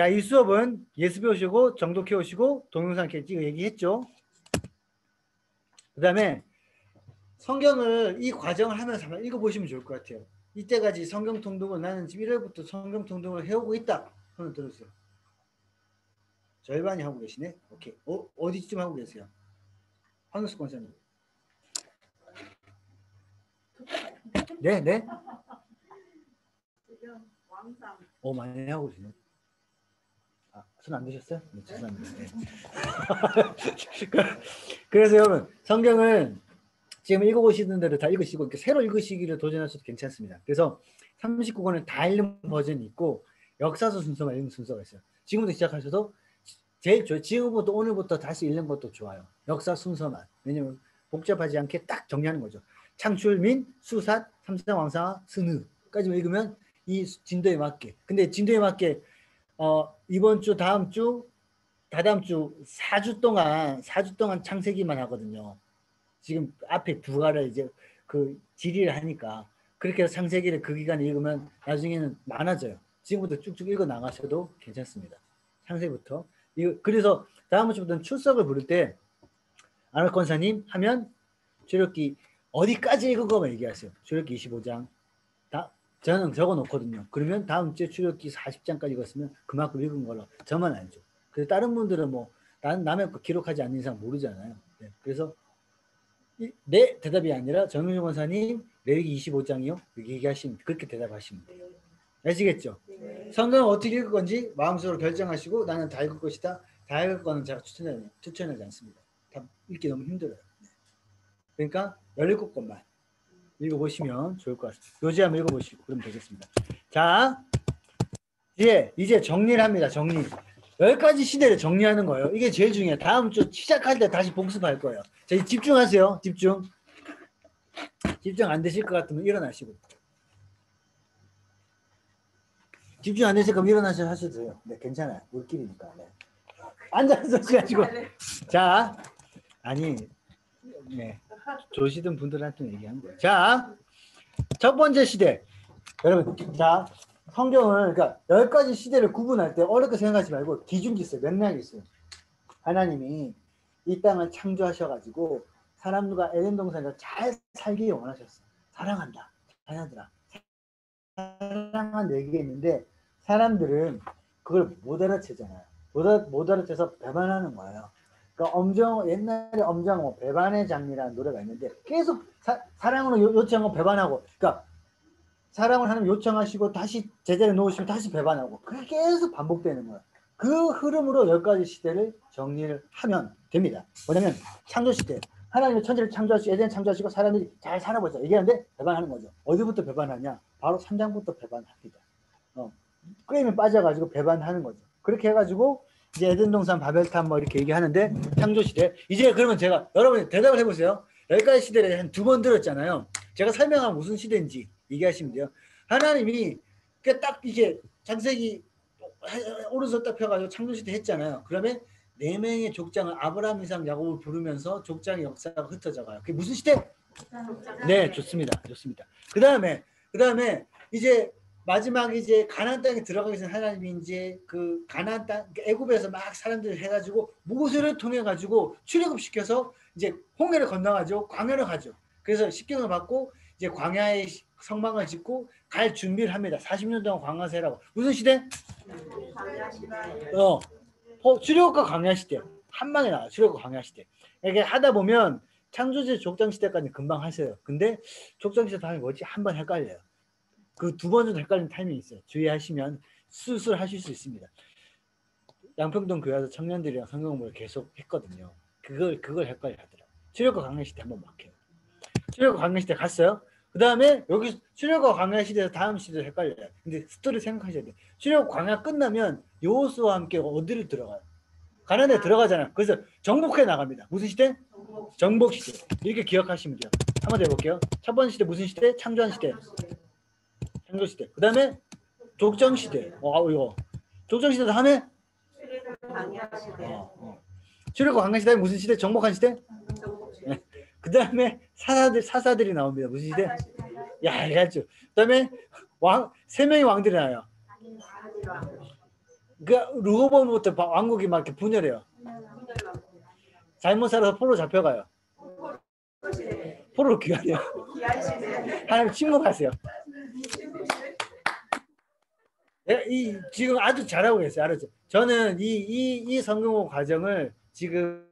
Speaker 1: 이 수업은 예습 배우시고 정독해 오시고 동영상 이렇게 찍어 얘기했죠. 그 다음에 성경을 이 과정을 하면서 한번 읽어보시면 좋을 것 같아요. 이때까지 성경 통독을 나는 지금 1월부터 성경 통독을 해오고 있다. 손을 들었어요. 절반이 하고 계시네. 오케이. 어디쯤 하고 계세요? 황교수 권사님. 네. 많이 하고 계시네. 손 안 드셨어요? 네, 죄송합니다. 네. 그래서 여러분 성경은 지금 읽어보시는 대로 다 읽으시고 이렇게 새로 읽으시기를 도전하셔도 괜찮습니다. 그래서 39권을 다 읽는 버전이 있고 역사서 순서만 읽는 순서가 있어요. 지금부터 시작하셔도 지금부터 오늘부터 다시 읽는 것도 좋아요. 역사 순서만. 왜냐면 복잡하지 않게 딱 정리하는 거죠. 창출민, 수삿, 삼상왕상하, 스느까지 읽으면 이 진도에 맞게. 근데 진도에 맞게 이번 주, 다다음 주 4주 동안 창세기만 하거든요. 지금 앞에 두 가를 이제 그 질의를 하니까 그렇게 해서 창세기를 그 기간에 읽으면 나중에는 많아져요. 지금부터 쭉쭉 읽어 나가셔도 괜찮습니다. 창세기부터. 그래서 다음 주부터는 출석을 부를 때 아놀 권사님 하면 출애굽기 어디까지 읽은 거만 얘기하세요. 출애굽기 25장. 저는 적어 놓거든요. 그러면 다음 주에 출애굽기 40장까지 읽었으면 그만큼 읽은 걸로 저만 알죠. 그래서 다른 분들은 뭐 남의 거 기록하지 않는 이상 모르잖아요. 네. 그래서 네 대답이 아니라 정윤주 권사님 레위기 25장이요. 얘기하시면 그렇게 대답하시면 돼요. 아시겠죠?
Speaker 3: 네.
Speaker 1: 성경을 어떻게 읽을 건지 마음속으로 결정하시고 나는 다 읽을 것이다. 다 읽을 거는 제가 추천하지 않습니다. 다 읽기 너무 힘들어요. 그러니까 17권만 읽어보시면 좋을 것 같습니다. 요지 한번 읽어보시고 그러면 되겠습니다. 자, 이제 정리를 합니다. 정리. 10가지 시대를 정리하는 거예요. 이게 제일 중요해요. 다음 주 시작할 때 다시 복습할 거예요. 자, 집중하세요. 집중 안 되실 것 같으면 일어나시고. 집중 안 되실 거면 일어나셔서 하셔도 돼요. 네, 괜찮아요. 물길이니까. 네. 앉아서 하시고. 자, 아니, 네. 조시던 분들한테 얘기한 거예요. 자, 첫 번째 시대. 여러분, 자, 성경을, 그러니까 10가지 시대를 구분할 때 어렵게 생각하지 말고 기준기 있어요. 맥락이 있어요. 하나님이 이 땅을 창조하셔가지고 사람들과 에덴 동산에서 잘 살기 원하셨어요. 사랑한다. 자녀들아. 사랑한 얘기가 있는데 사람들은 그걸 못 알아채잖아요. 못 알아채서 배반하는 거예요. 그러니까 옛날에 엄정호 배반의 장미라는 노래가 있는데 계속 사랑으로 요청하고 배반하고, 그러니까 사랑을 하나님 요청하시고 다시 제자리에 놓으시면 다시 배반하고, 그게 계속 반복되는 거예요. 그 흐름으로 10가지 시대를 정리를 하면 됩니다. 뭐냐면 창조시대, 하나님이 천지를 창조하시고 에덴 창조하시고 사람들이 잘 살아보자 얘기하는데 배반하는 거죠. 어디부터 배반하냐? 바로 3장부터 배반합니다. 끓이면 빠져가지고 배반하는 거죠. 그렇게 해가지고 이제 에덴 동산 바벨탑 뭐 이렇게 얘기하는데 창조시대. 이제 그러면 제가 여러분이 대답을 해보세요. 10가지 시대를 한 2번 들었잖아요. 제가 설명한 무슨 시대인지 얘기하시면 돼요. 하나님이 딱 이게 창세기 오른손 딱 펴가지고 창조시대 했잖아요. 그러면 4명의 족장을 아브라함, 이삭, 야곱을 부르면서 족장의 역사가 흩어져 가요. 그게 무슨 시대? 네, 좋습니다. 그 다음에 이제 마지막 이제 가나안 땅에 들어가기 전에 하나님이 이제 그 가나안 땅 애굽에서 막 사람들을 해가지고 모세를 통해 가지고 출애굽시켜서 이제 홍해를 건너가지고 광야로 가죠. 그래서 십계명을 받고 이제 광야에 성막을 짓고 갈 준비를 합니다. 40년 동안 광야세라고. 무슨 시대? 출애굽과 광야 시대. 한 방에 나와요. 출애굽과 광야 시대. 이렇게 하다 보면 창조제 족장 시대까지 금방 하세요. 근데 족장 시대 다음에 뭐지? 한 번 헷갈려요. 그 2번 정도 헷갈리는 타이밍이 있어요. 주의하시면 수술 하실 수 있습니다. 양평동 교회에서 청년들이랑 성경 공부를 계속 했거든요. 그걸 헷갈려 하더라고요. 출애굽과 광야 시대 한번 막혀요. 출애굽과 광야 시대 갔어요. 그 다음에 여기 출애굽과 광야 시대에서 다음 시대도 헷갈려요. 근데 스토리 생각하셔야 돼요. 출애굽 광야 끝나면 여호수아와 함께 어디를 들어가요? 가나안에 들어가잖아요. 그래서 정복해 나갑니다. 무슨 시대? 정복 시대. 이렇게 기억하시면 돼요. 한번 더 해볼게요. 첫 번째 시대 무슨 시대? 창조한 시대. 창조 시대. 그 다음에 족장 시대. 이거 족장 시대 다음에 출애굽 광야 시대 무슨 시대? 정복한 시대. 네. 그 다음에 사사들이 나옵니다. 무슨 시대? 야, 알겠죠. 그 다음에 3명의 왕들이 나와요. 그 르호보암부터 왕국이 막 이렇게 분열해요. 잘못 살아서 포로 잡혀가요. 포로로 귀환해요. 하나님 침묵하세요. 지금 아주 잘하고 계세요. 알았죠? 저는 이 성경호 과정을 지금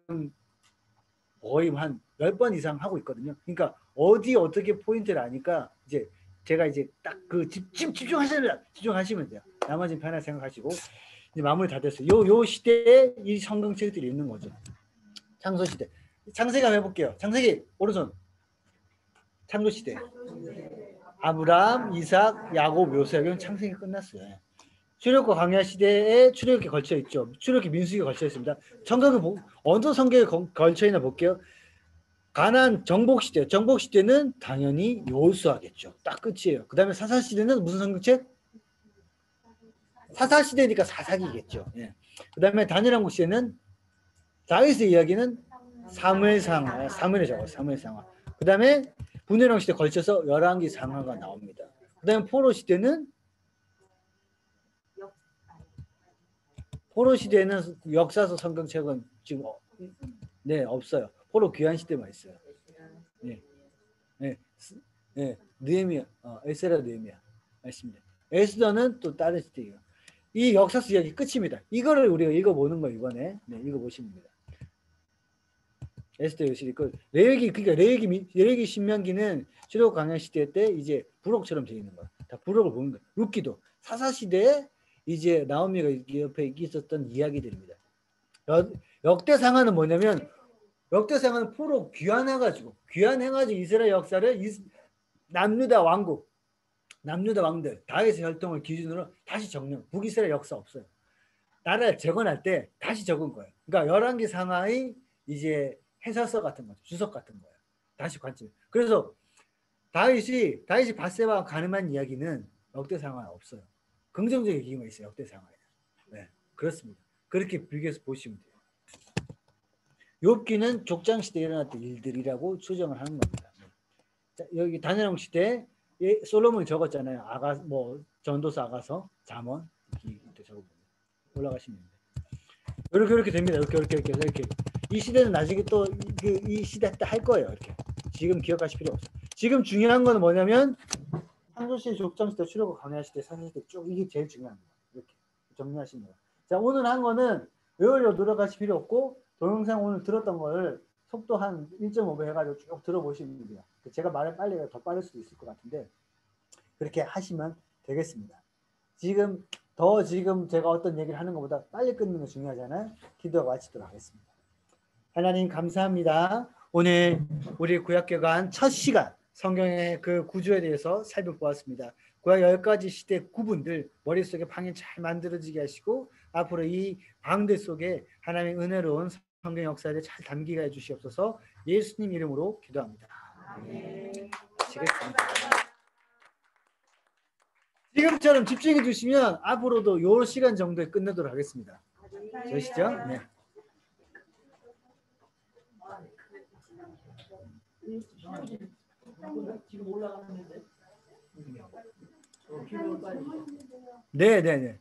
Speaker 1: 거의 한 10번 이상 하고 있거든요. 그러니까 어떻게 포인트를 아니까 이제 제가 이제 딱 그 집중하시면 돼요. 나머지는 편하게 생각하시고 이제 마무리 다 됐어요. 요 시대에 이 성경책들이 있는 거죠. 창조 시대. 창세기 한번 해볼게요. 창세기 오른손. 창조 시대. 아브라함, 이삭, 야곱, 요셉. 이건 창세기 끝났어요. 출애굽과 광야 시대에 출애굽이 걸쳐 있죠. 출애굽기 민수기가 걸쳐 있습니다. 성경에 어느 성경에 걸쳐 있나 볼게요. 가나안 정복 시대. 정복 시대는 당연히 여호수아겠죠. 딱 끝이에요. 그다음에 사사 시대는 무슨 성경책? 사사 시대니까 사사기겠죠. 예. 그다음에 다니엘왕국 시대는 다윗의 이야기는 사무엘상하. 사무엘에 적어요. 사무엘상하. 그다음에 분해령 시대 걸쳐서 열왕기 상하가 나옵니다. 그다음에 포로 시대는 역사서 성경책은 지금 네 없어요. 포로 귀환 시대만 있어요. 네, 네, 네. 느헤미야, 에스라 느헤미야 맞습니다. 에스더는 또 다른 시대예요. 이 역사서 이야기 끝입니다. 이거를 우리가 읽어보는 거예요 이번에. 네, 읽어보시면 됩니다. 에스더 요실이 그 레위기 그러니까 레위기 신명기는 출애굽 광야 시대 때 이제 부록처럼 되어 있는 거야. 다 부록을 보는 거야. 룻기도 사사 시대에 이제 나오미가 옆에 있었던 이야기들입니다. 역대상하는 뭐냐면 역대상하는 포로 귀환해가지고 이스라엘 역사를 남유다 왕들 다윗의 혈통을 기준으로 다시 정령. 북이스라엘 역사 없어요. 나라를 재건할 때 다시 적은 거예요. 그러니까 열왕기 상하의 이제 해설서 같은 거죠. 주석 같은 거예요. 다시 관점. 그래서 다윗이 밧세바와 가늠한 이야기는 역대상하에 없어요. 긍정적인 얘기만 있어요. 역대상하에. 네, 그렇습니다. 그렇게 비교해서 보시면 돼요. 욥기는 족장 시대에 일어났던 일들이라고 추정을 하는 겁니다. 자, 여기 다니엘 시대 솔로몬이 적었잖아요. 전도서 아가서 잠언 이렇게 적어보면 올라가시면 됩니다. 이렇게 됩니다. 이렇게. 이 시대는 나중에 또 이 시대 때 할 거예요. 이렇게. 지금 기억하실 필요 없어요. 지금 중요한 거는 뭐냐면 창조시대, 족장시대, 출애굽 광야시대, 사사시대 쭉 이게 제일 중요합니다. 이렇게 정리하시면 돼요. 자, 오늘 한 거는 외우려 노력하실 필요 없고 동영상 오늘 들었던 걸 속도 한 1.5배 해가지고 쭉 들어보시면 돼요. 제가 말을 빨리 더 빠를 수도 있을 것 같은데 그렇게 하시면 되겠습니다. 지금 제가 어떤 얘기를 하는 것보다 빨리 끊는 게 중요하잖아요. 기도하고 마치도록 하겠습니다. 하나님 감사합니다. 오늘 우리 구약교관 첫 시간 성경의 그 구조에 대해서 살펴보았습니다. 구약 10가지 시대 구분들 머릿속에 방향 잘 만들어지게 하시고 앞으로 이 방들 속에 하나님의 은혜로운 성경 역사를 잘 담기게 해주시옵소서. 예수님 이름으로 기도합니다. 마치겠습니다. 지금처럼 집중해 주시면 앞으로도 요 시간 정도에 끝내도록 하겠습니다. 되시죠? 네.
Speaker 4: 지금 올라가는데.
Speaker 1: 네.